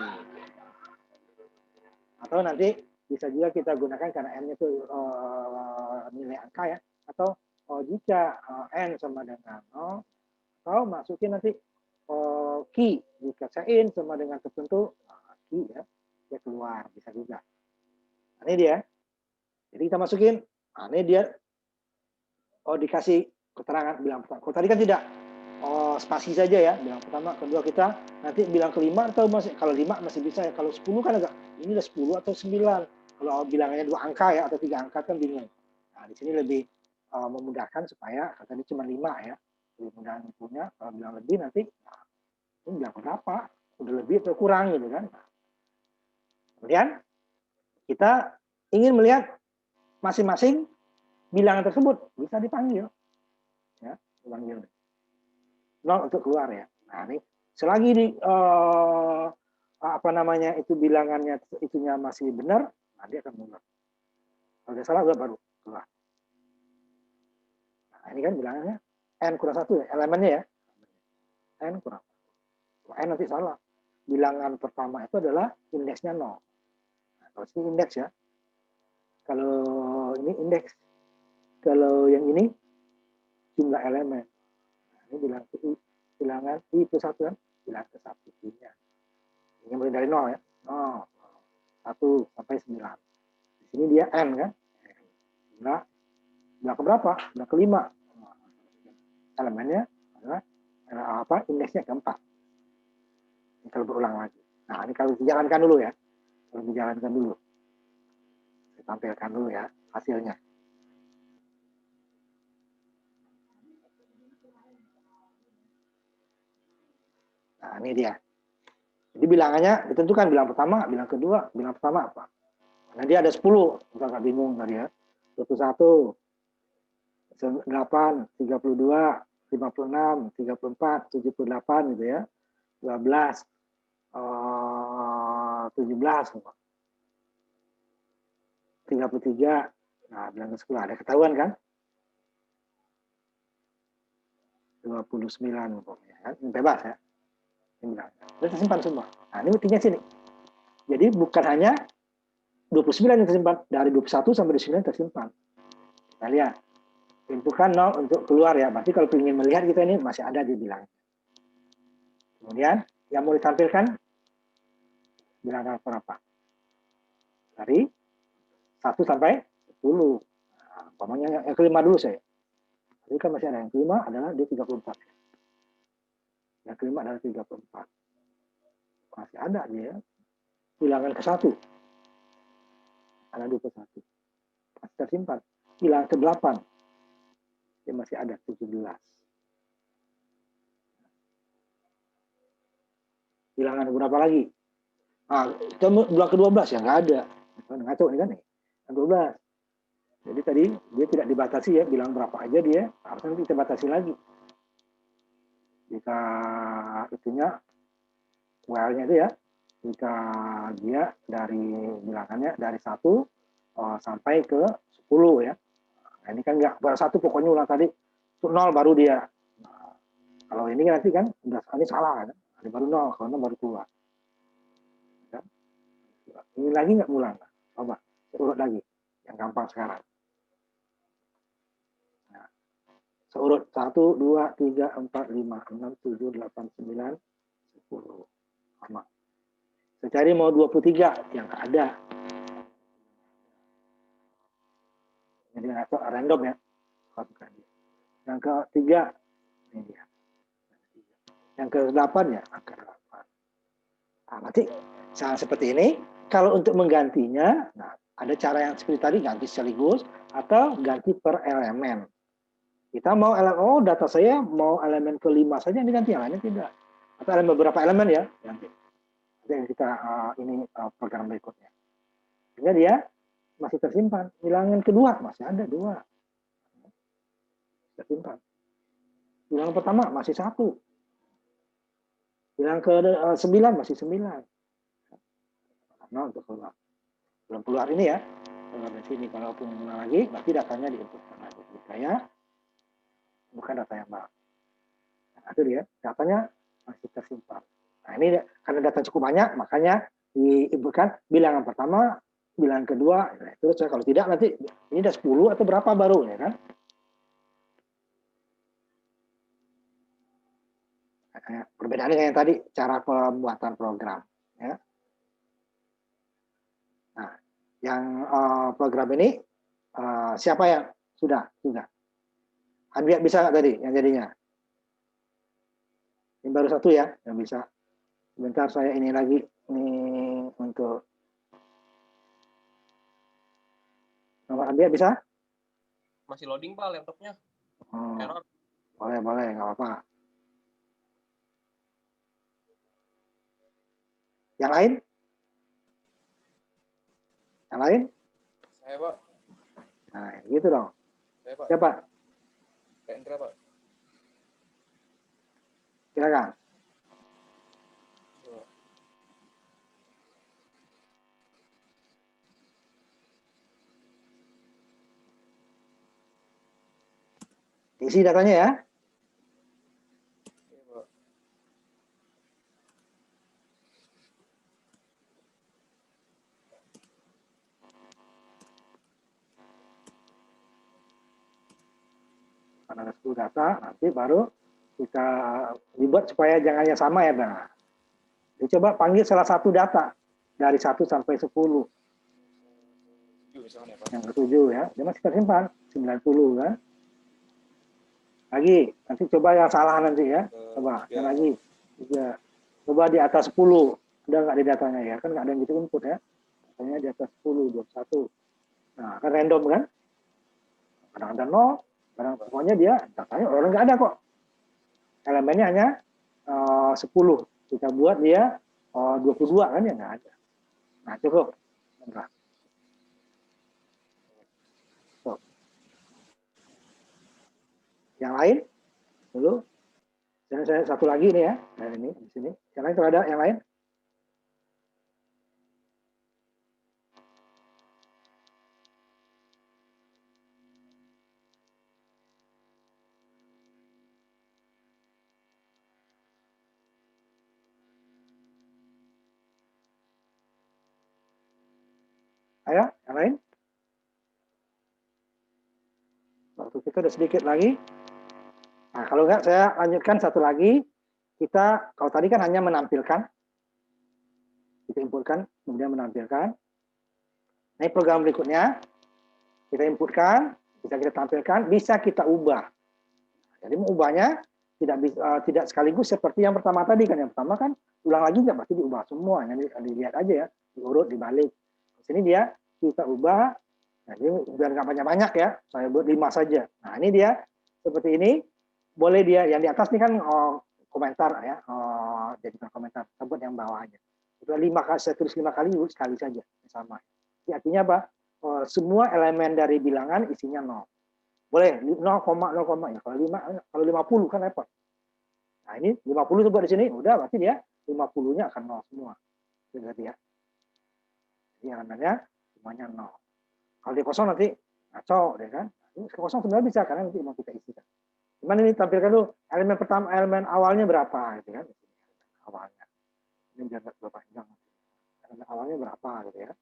S1: Atau nanti bisa juga kita gunakan karena n itu nilai angka ya. Atau jika n sama dengan 0, atau masukin nanti key. Jika in sama dengan tertentu, key ya, dia keluar. Bisa juga. Nah, ini dia. Jadi kita masukin, nah, ini dia dikasih keterangan bilang pertama. Kalau tadi kan tidak, spasi saja ya, bilang pertama, kedua kita nanti bilang kelima atau masih, kalau 5 masih bisa ya, kalau 10 kan agak ini udah 10 atau 9. Kalau bilangannya 2 angka ya atau 3 angka kan bingung. Nah, di sini lebih memudahkan supaya tadi cuma 5 ya. Lebih mudah punya, kalau bilang lebih nanti nah, ini bilang berapa? Udah lebih atau kurang gitu kan. Kemudian kita ingin melihat masing-masing bilangan tersebut bisa dipanggil. Ya, dipanggil. 0 untuk keluar ya. Nah, ini selagi di apa namanya itu bilangannya itunya masih benar, nah dia akan mundur. Kalau dia salah udah baru keluar. Nah, ini kan bilangannya n kurang 1 ya, elemennya ya. N kurang 1. Nanti salah. Bilangan pertama itu adalah indeksnya 0. Nah, kalau ini indeks ya. Kalau ini indeks. Kalau yang ini jumlah elemen. Nah, ini bilangan I plus 1 kan? Bilangan ke 1. Ini mulai dari 0 ya. 0, 1 sampai 9. Di sini dia N kan? Nah, bilang ke berapa? Bilang ke 5. Elemennya adalah indeksnya keempat. Ini kalau berulang lagi. Nah, ini kalau dijalankan dulu ya. Kalau dijalankan dulu. Saya tampilkan dulu ya hasilnya. Nah, ini dia. Jadi bilangannya ditentukan, bilang pertama, bilang kedua, bilang pertama apa? Nah, dia ada 10. Kita nggak bingung tadi ya. 21, 8, 32, 56, 34, 78 gitu ya. 12, 17, 33. Nah, bilang ke 10 ada ketahuan kan? 29 pokoknya kan? Bebas ya. Sudah tersimpan semua. Nah, ini buktinya sini. Jadi bukan hanya 29 yang tersimpan, dari 21 sampai 29 tersimpan. Kita lihat. Tentukan 0 untuk keluar ya. Berarti kalau ingin melihat kita ini masih ada di bilangan. Kemudian yang mau ditampilkan bilangan berapa? Dari 1 sampai 10. Nah, umpamanya yang kelima dulu saya. Jadi kan masih ada yang kelima adalah di 34. Yang kelima adalah 34. Masih ada dia. Bilangan ke 1. Ada 21. Masih tersimpan. Bilangan ke 8. Dia masih ada 17. Bilangan berapa lagi? Nah, kita bilang ke 12 ya nggak ada. Ngaco ini kan nih. 12. Jadi tadi dia tidak dibatasi ya, bilang berapa aja dia, harusnya kita batasi lagi. Jika itunya WL-nya itu ya, jika dia dari bilangannya dari 1 sampai ke 10 ya. Nah, ini kan nggak baru 1 pokoknya ulang tadi 0 baru dia. Nah, kalau ini nanti kan udah ini salah kan. Ini baru 0, kalau 0 baru keluar. Ya. Ini lagi nggak ngulang. Coba urut lagi. Yang gampang sekarang. Nah, seurut 1, 2, 3, 4, 5, 6, 7, 8, 9, 10. Sama. Saya cari mau 23 yang nggak ada. Jadi random ya. Yang ketiga ini dia. Yang ke-8 ya angka 8. Nah, nanti cara seperti ini kalau untuk menggantinya, nah, ada cara yang seperti tadi ganti sekaligus atau ganti per elemen. Kita mau elemen, data saya mau elemen ke-5 saja diganti, yang lainnya tidak. Atau elemen beberapa elemen ya, ganti. Nanti kita ini program berikutnya. Sehingga dia masih tersimpan. Bilangan kedua masih ada 2. Tersimpan. Bilangan pertama masih 1. Bilangan ke-9 masih 9. Nah, untuk keluar. Belum keluar ini ya. Keluar dari sini. Kalaupun mengulang lagi, berarti datanya diinputkan lagi. Saya bukan data yang baru. Nah, itu dia. Datanya masih tersimpan. Nah, ini karena data cukup banyak, makanya diinputkan bilangan pertama, bilangan kedua. Nah, terus kalau tidak nanti ini udah 10 atau berapa baru ya kan? Perbedaannya dengan yang tadi cara pembuatan program. Ya. Nah, yang program ini siapa yang sudah? Anda bisa nggak tadi yang jadinya? Ini baru 1 ya yang bisa. Sebentar saya ini lagi ini untuk nomor Anda bisa?
S2: Masih loading Pak laptopnya. Error.
S1: Boleh nggak apa-apa. Yang lain? Yang lain?
S3: Saya Pak.
S1: Nah gitu dong.
S3: Saya Pak.
S1: Siapa?
S3: Pak Indra Pak.
S1: Silakan. Isi datanya ya. Karena ada 10 data, nanti baru kita dibuat supaya jangan yang sama ya. Nah, coba panggil salah satu data dari 1 sampai 10.
S3: 7 misalnya, Pak.
S1: Yang ke-7 ya, dia masih tersimpan 90 kan. Lagi, nanti coba yang salah nanti ya. Coba, yang lagi. 3. Coba di atas 10. Ada nggak di datanya ya? Kan nggak ada yang gitu input ya. Datanya di atas 10, 21. Nah, kan random kan? Kadang ada 0, kadang pokoknya dia datanya orang nggak ada kok. Elemennya hanya 10. Kita buat dia 22 kan ya nggak ada. Nah, cukup. Bentar. So. Yang lain dulu. Dan saya satu lagi nih ya. Nah, ini di sini. Yang lain kalau ada yang lain? Ayo, yang lain? Waktu kita udah sedikit lagi. Nah, kalau enggak saya lanjutkan satu lagi. Kita, kalau tadi kan hanya menampilkan. Kita inputkan, kemudian menampilkan. Nah, program berikutnya. Kita inputkan, bisa kita tampilkan, bisa kita ubah. Jadi mengubahnya tidak sekaligus seperti yang pertama tadi kan. Yang pertama kan ulang lagi nggak pasti diubah semua. Yang dilihat aja ya, diurut, dibalik. Di sini dia kita ubah. Nah, ini biar nggak banyak-banyak ya, saya buat 5 saja. Nah, ini dia seperti ini. Boleh dia yang di atas ini kan komentar ya, jadikan komentar. Kita buat yang bawah aja. Itu 5 kali, saya tulis 5 kali, sekali saja sama. Ini artinya apa? Semua elemen dari bilangan isinya 0. Boleh 0, 0, ya. Kalau 50 kan repot. Nah, ini 50 coba di sini, udah berarti dia 50-nya akan 0 semua. Berarti ya. Jadi elemennya semuanya 0. Kalau di kosong nanti ngaco deh kan. Ini kosong sebenarnya bisa karena nanti mau kita isikan. Cuman ini tampilkan dulu elemen pertama, elemen awalnya berapa gitu kan. Awalnya. Ini biar nggak panjang. Elemen awalnya berapa gitu ya.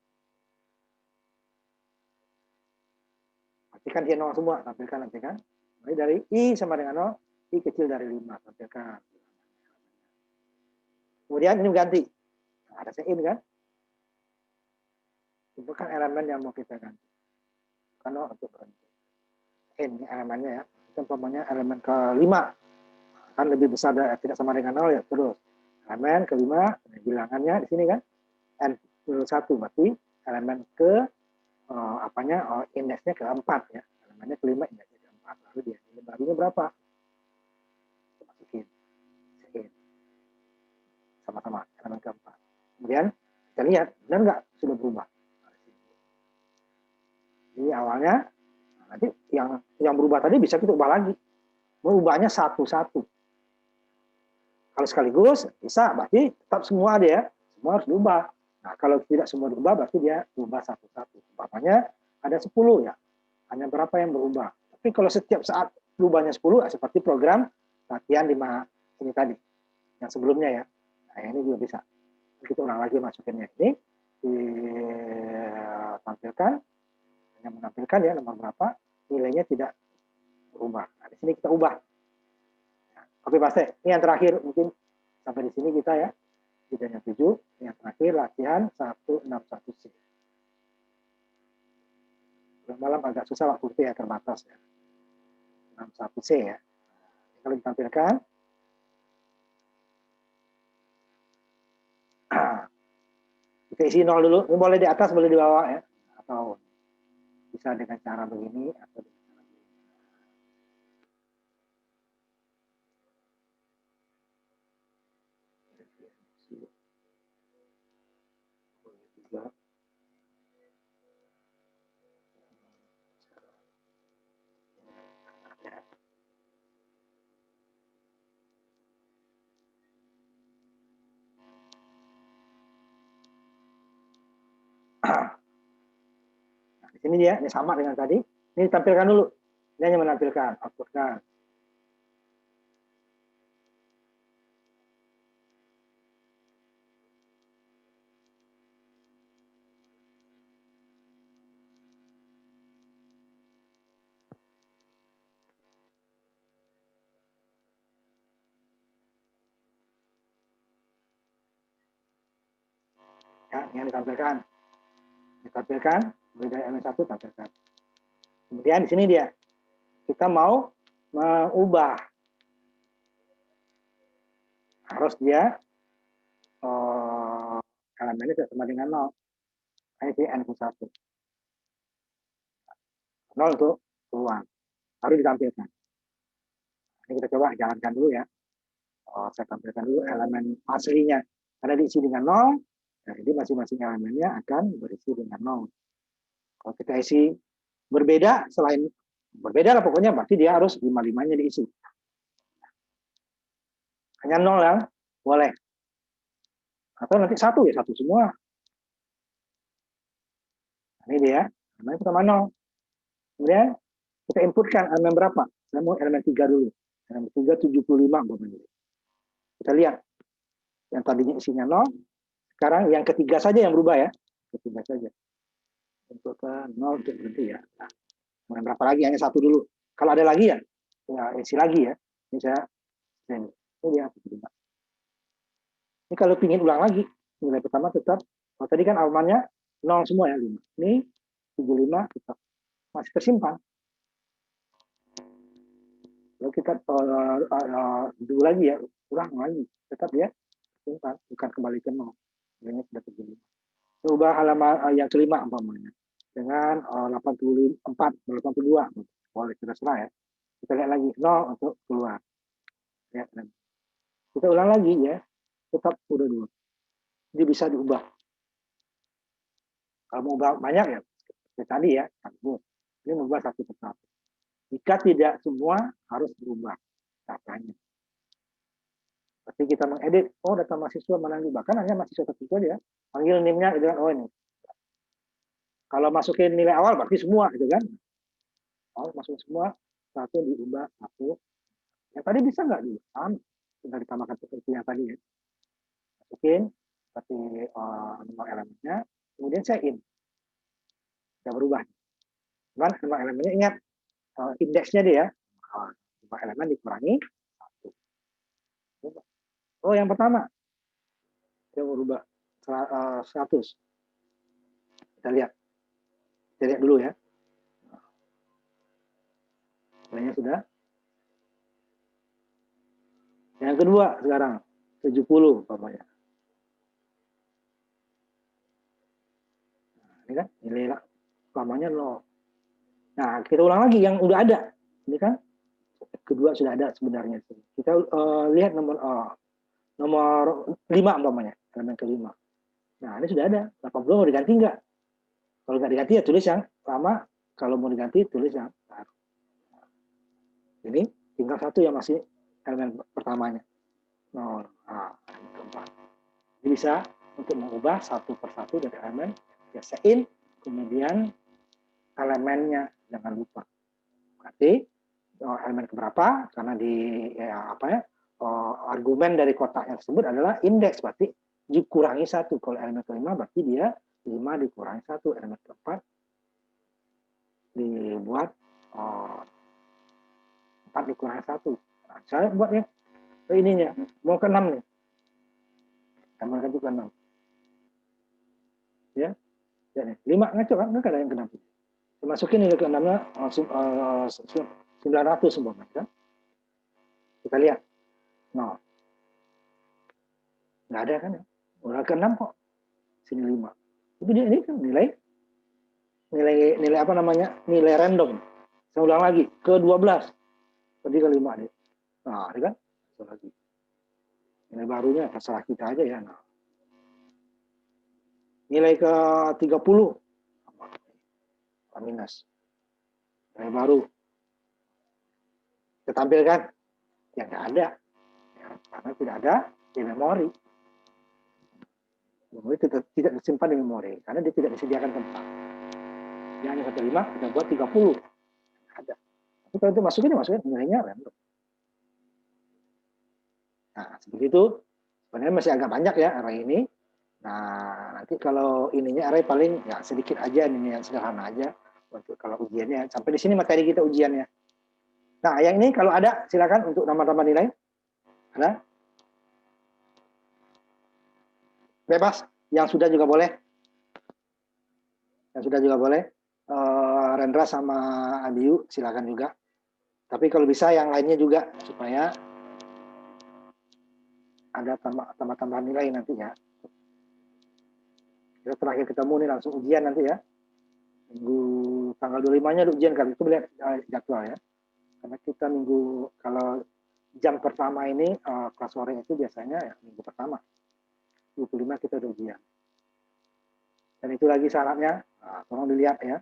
S1: Pastikan dia 0 semua, tampilkan nanti kan. Mulai dari I sama dengan 0, I kecil dari 5, tampilkan. Kemudian ini ganti. Nah, ada in kan. Tentukan elemen yang mau kita ganti. Kan untuk berhenti. In elemennya ya. Itu umpamanya elemen ke-5. Kan lebih besar dari, tidak sama dengan 0 ya, terus. Elemen ke-5, bilangannya di sini kan. N-1 berarti elemen ke indeksnya ke-4 ya. Elemennya ke-5, indeksnya ke-4. Lalu dia nilai barunya berapa? Masukin. Sama-sama elemen ke-4. Kemudian kita lihat benar nggak sudah berubah. Ini awalnya nanti yang berubah tadi bisa kita ubah lagi. Merubahnya satu-satu. Kalau sekaligus bisa, berarti tetap semua dia, semua harus diubah. Nah, kalau tidak semua diubah, berarti dia berubah satu-satu. Umpamanya ada 10 ya, hanya berapa yang berubah. Tapi kalau setiap saat berubahnya 10, seperti program latihan 5 ini tadi, yang sebelumnya ya. Nah, ini juga bisa. Kita ulang lagi masukinnya ini, ditampilkan, hanya menampilkan ya nomor berapa, nilainya tidak berubah. Nah, di sini kita ubah. Oke, paste. Ini yang terakhir mungkin sampai di sini kita ya. Videonya 7. Yang terakhir latihan 161C. Malam agak susah waktu itu ya, terbatas ya. 61C ya. Kalau ditampilkan. Kita isi 0 dulu. Ini boleh di atas, boleh di bawah ya. Atau bisa dengan cara begini atau dengan cara begini. Nah, di sini dia, ini sama dengan tadi. Ini ditampilkan dulu. Ini hanya menampilkan, outputkan. Ya, yang ditampilkan. Ditampilkan, mulai dari elemen 1 tampilkan. Kemudian di sini dia, kita mau mengubah. Harus dia elemennya tidak sama dengan 0. Ini N+1. 0 untuk keluar. Baru ditampilkan. Ini kita coba jalankan dulu ya. Saya tampilkan dulu elemen aslinya. Karena diisi dengan 0, jadi masing-masing elemennya akan berisi dengan 0. Kalau kita isi berbeda, selain berbeda lah pokoknya, berarti dia harus 5-5-nya diisi. Hanya 0 yang boleh. Atau nanti 1 ya, 1 semua. Ini dia, elemen pertama 0. Kemudian kita inputkan elemen berapa? Saya mau elemen 3 dulu. Elemen 3, 75. Kita lihat. Yang tadinya isinya 0, sekarang yang ketiga saja yang berubah ya. Ketiga saja. Untuk 0 untuk berhenti ya. Nah, kemudian berapa lagi? Hanya 1 dulu. Kalau ada lagi ya, isi lagi ya. Ini saya, ini dia. Ini kalau ingin ulang lagi, nilai pertama tetap, kalau tadi kan alamannya 0 semua ya, 5. Ini 75 tetap masih tersimpan. Lalu kita dulu lagi ya, ulang lagi, tetap ya, tersimpan, bukan kembali ke 0. Ini sudah 75. Ubah halaman yang kelima umpamanya dengan 84, 82, boleh terserah ya. Kita lihat lagi 0 untuk keluar. Ya, kita ulang lagi ya, tetap udah 2. Jadi bisa diubah. Kalau mau ubah banyak ya, tadi ya, ini mengubah satu persatu. Jika tidak semua harus berubah datanya. Tapi kita mengedit, data mahasiswa mana yang bahkan hanya mahasiswa tertentu aja, panggil NIM-nya dengan ini. Kalau masukin nilai awal berarti semua gitu kan? Masuk semua, satu diubah satu. Yang tadi bisa nggak diubah? Tinggal ditambahkan seperti yang tadi ya. Masukin seperti nomor elemennya, kemudian saya in. Tidak berubah. Cuman nomor elemennya ingat indeksnya dia, nomor elemen dikurangi 1. Yang pertama, dia berubah 100. Kita lihat dulu ya. Nilainya sudah. Yang kedua sekarang 70 umpamanya. Ini kan nilai utamanya 0. Nah, kita ulang lagi yang udah ada. Ini kan kedua sudah ada sebenarnya. Kita lihat nomor 5 umpamanya, elemen kelima. Nah, ini sudah ada. 80 mau diganti enggak? Kalau nggak diganti ya tulis yang lama. Kalau mau diganti tulis yang baru. Ini tinggal satu yang masih elemen pertamanya. 0. Nah, elemen keempat. Jadi bisa untuk mengubah satu persatu dari elemen, biasain, kemudian elemennya jangan lupa. Berarti elemen keberapa? Karena di argumen dari kotak yang tersebut adalah indeks, berarti dikurangi 1. Kalau elemen kelima berarti dia 5 dikurangi 1. Elemen keempat dibuat 4 dikurangi 1. Nah, saya buatnya ininya mau ke 6 nih. Tambahkan juga 6. Ya. Ya 5 ngaco kan? Enggak ada yang ke 6. Masukin nilai ke-6-nya 900 umpamanya kan. Kita lihat. No. Enggak ada kan ya? Udah ke-6 kok. Sini 5. Itu dia ini kan nilai apa namanya? Nilai random. Saya ulang lagi ke 12. Tadi ke 5 nih. Nah, ini kan lagi. Nilai barunya terserah kita aja ya. Nah. Nilai ke 30 minus. Nilai baru. Kita tampilkan. Ya nggak ada. Ya, karena tidak ada di memori. Memori tidak disimpan di memori. Karena dia tidak disediakan tempat. Dia hanya 1,5, kita buat 30. Ada. Tapi kalau itu masukin nilainya random. Nah, seperti itu. Sebenarnya masih agak banyak ya array ini. Nah, nanti kalau ininya array paling ya sedikit aja, ini yang sederhana aja. Untuk kalau ujiannya. Sampai di sini materi kita ujiannya. Nah, yang ini kalau ada, silakan untuk nama-nama nilai. Ada? Bebas. Yang sudah juga boleh. Yang sudah juga boleh. Rendra sama Adiu silakan juga. Tapi kalau bisa yang lainnya juga supaya ada tambah-tambahan nilai nanti ya. Kita terakhir ketemu nih langsung ujian nanti ya. Minggu tanggal 25-nya ada ujian kali itu lihat jadwal ya. Karena kita minggu kalau jam pertama ini kelas sore itu biasanya ya, minggu pertama 25 kita udah ujian. Dan itu lagi syaratnya, tolong dilihat ya.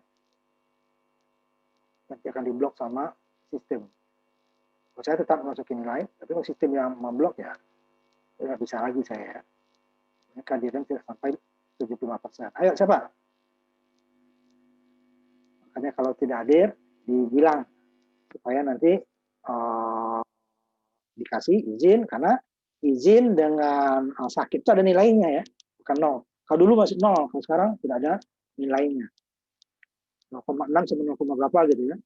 S1: Nanti akan diblok sama sistem. Kalau saya tetap masukin nilai, tapi kalau sistem yang memblok ya, nggak bisa lagi saya. Kehadiran tidak sampai 75%. Ayo siapa? Makanya kalau tidak hadir, dibilang supaya nanti dikasih izin, karena izin dengan sakit itu ada nilainya ya, bukan 0. Kalau dulu masih 0, kalau sekarang tidak ada nilainya. 0,6 sampai 0, berapa gitu ya.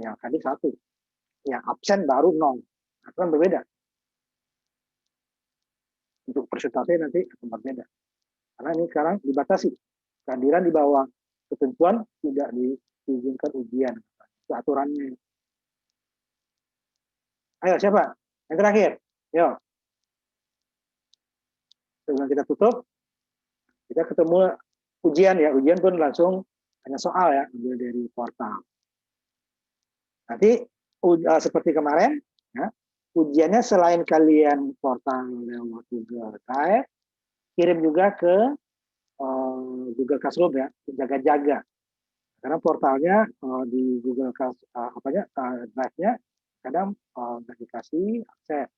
S1: Yang hadir 1. Yang absen baru 0. Nah, itu kan berbeda. Untuk persentase nanti akan berbeda. Karena ini sekarang dibatasi. Kehadiran di bawah ketentuan tidak diizinkan ujian. Itu aturannya. Ayo siapa? Yang terakhir. Yo. Sebelum kita tutup, kita ketemu ujian ya. Ujian pun langsung hanya soal ya, ambil dari portal. Nanti seperti kemarin, ya, ujiannya selain kalian portal lewat Google Drive, kirim juga ke Google Classroom ya, jaga-jaga. Karena portalnya di Google Drive-nya kadang nggak dikasih akses.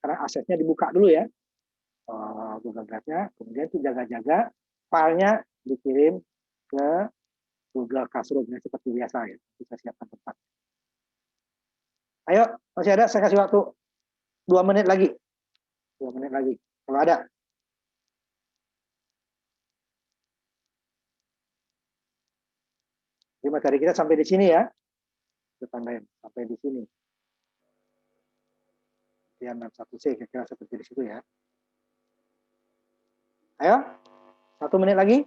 S1: Karena aksesnya dibuka dulu ya, Google Drive-nya, kemudian itu jaga-jaga, filenya dikirim ke Google Classroom-nya seperti biasa ya, bisa siapkan tempat. Ayo, masih ada, saya kasih waktu 2 menit lagi. 2 menit lagi, kalau ada. Jadi materi kita sampai di sini ya. Kita tambahin sampai di sini. Yang 61C kira-kira seperti di situ ya. Ayo, 1 menit lagi.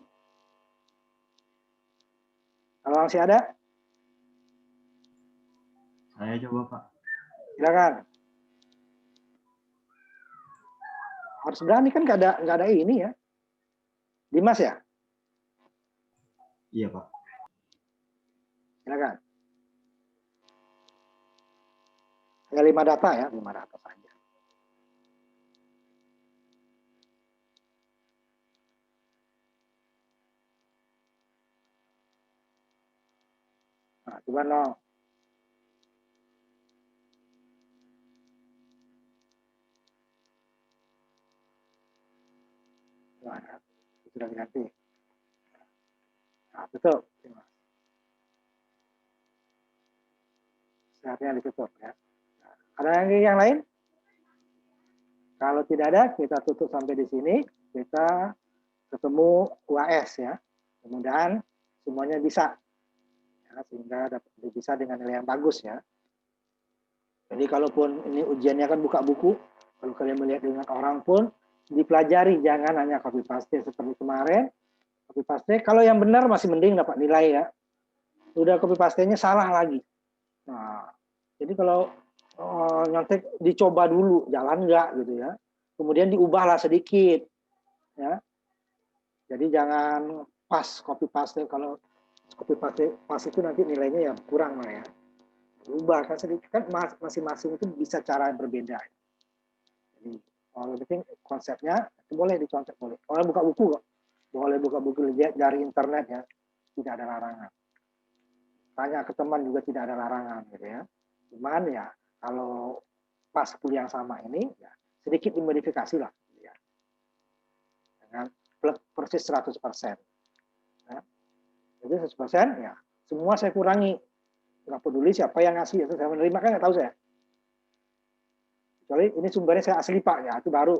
S1: Kalau masih ada?
S4: Saya coba, Pak.
S1: Silakan. Harus berani kan nggak ada ini ya. Dimas ya?
S4: Iya, Pak.
S1: Silakan. Hanya 5 data ya, 5 data saja. Nah, coba no. Nah, sudah diganti. Nah, tutup. Sehatnya ditutup ya. Nah, ada yang lain? Kalau tidak ada, kita tutup sampai di sini. Kita ketemu UAS ya. Mudah-mudahan semuanya bisa. Ya, sehingga bisa dengan nilai yang bagus ya. Jadi kalaupun ini ujiannya kan buka buku, kalau kalian melihat dengan orang pun dipelajari, jangan hanya copy paste seperti kemarin. Copy paste, kalau yang benar masih mending dapat nilai ya. Udah copy paste-nya salah lagi. Nah, jadi kalau nyontek dicoba dulu, jalan enggak gitu ya. Kemudian diubahlah sedikit ya. Jadi jangan pas copy paste, kalau copy paste pas itu nanti nilainya ya kurang lah ya. Ubah kan sedikit, kan masing-masing itu bisa cara yang berbeda. Jadi kalau penting konsepnya itu boleh dicontek, boleh. Boleh buka buku kok. Boleh buka buku dari internet ya. Tidak ada larangan. Tanya ke teman juga tidak ada larangan gitu ya. Cuman ya kalau pas kuliah yang sama ini ya sedikit dimodifikasi lah gitu ya. Dengan persis 100%. Ya. Jadi 100% ya semua saya kurangi. Nggak peduli siapa yang ngasih, itu saya menerima kan nggak tahu saya. Kecuali ini sumbernya saya asli Pak ya, itu baru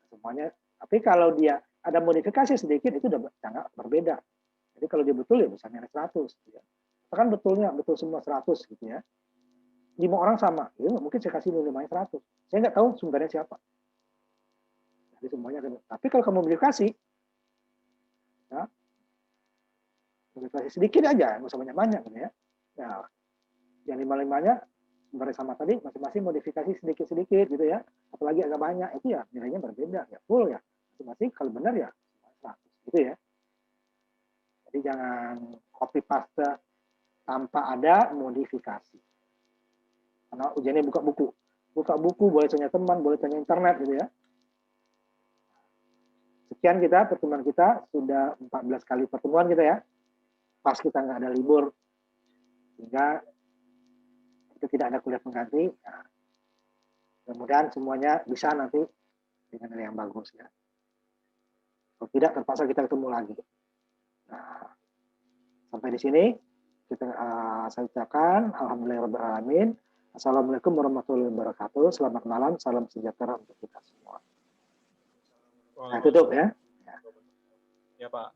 S1: semuanya. Tapi kalau dia ada modifikasi sedikit itu udah sangat berbeda. Jadi kalau dia betul ya bisa nilai 100 gitu ya. Kan betulnya betul semua 100 gitu ya. 5 orang sama, ya mungkin saya kasih nilai 100. Saya nggak tahu sumbernya siapa. Jadi semuanya. Tapi kalau kamu modifikasi, ya, modifikasi sedikit aja, nggak usah banyak-banyak gitu ya. Nah, yang 5-5-nya bersama tadi masing-masing modifikasi sedikit-sedikit gitu ya. Apalagi agak banyak itu ya nilainya berbeda ya, full ya. Masing-masing kalau benar ya 100 gitu ya. Jadi jangan copy paste tanpa ada modifikasi. Karena ujiannya buka buku. Buka buku boleh tanya teman, boleh tanya internet gitu ya. Sekian kita pertemuan kita, sudah 14 kali pertemuan kita ya. Pas kita nggak ada libur, sehingga itu tidak ada kuliah pengganti. Nah, mudah-mudahan semuanya bisa nanti dengan nilai yang bagus ya. Kalau tidak terpaksa kita ketemu lagi. Nah, sampai di sini kita saya ucapkan alhamdulillahirabbil alamin. Assalamualaikum warahmatullahi wabarakatuh. Selamat malam, salam sejahtera untuk kita semua. Nah, tutup ya.
S2: Ya Pak.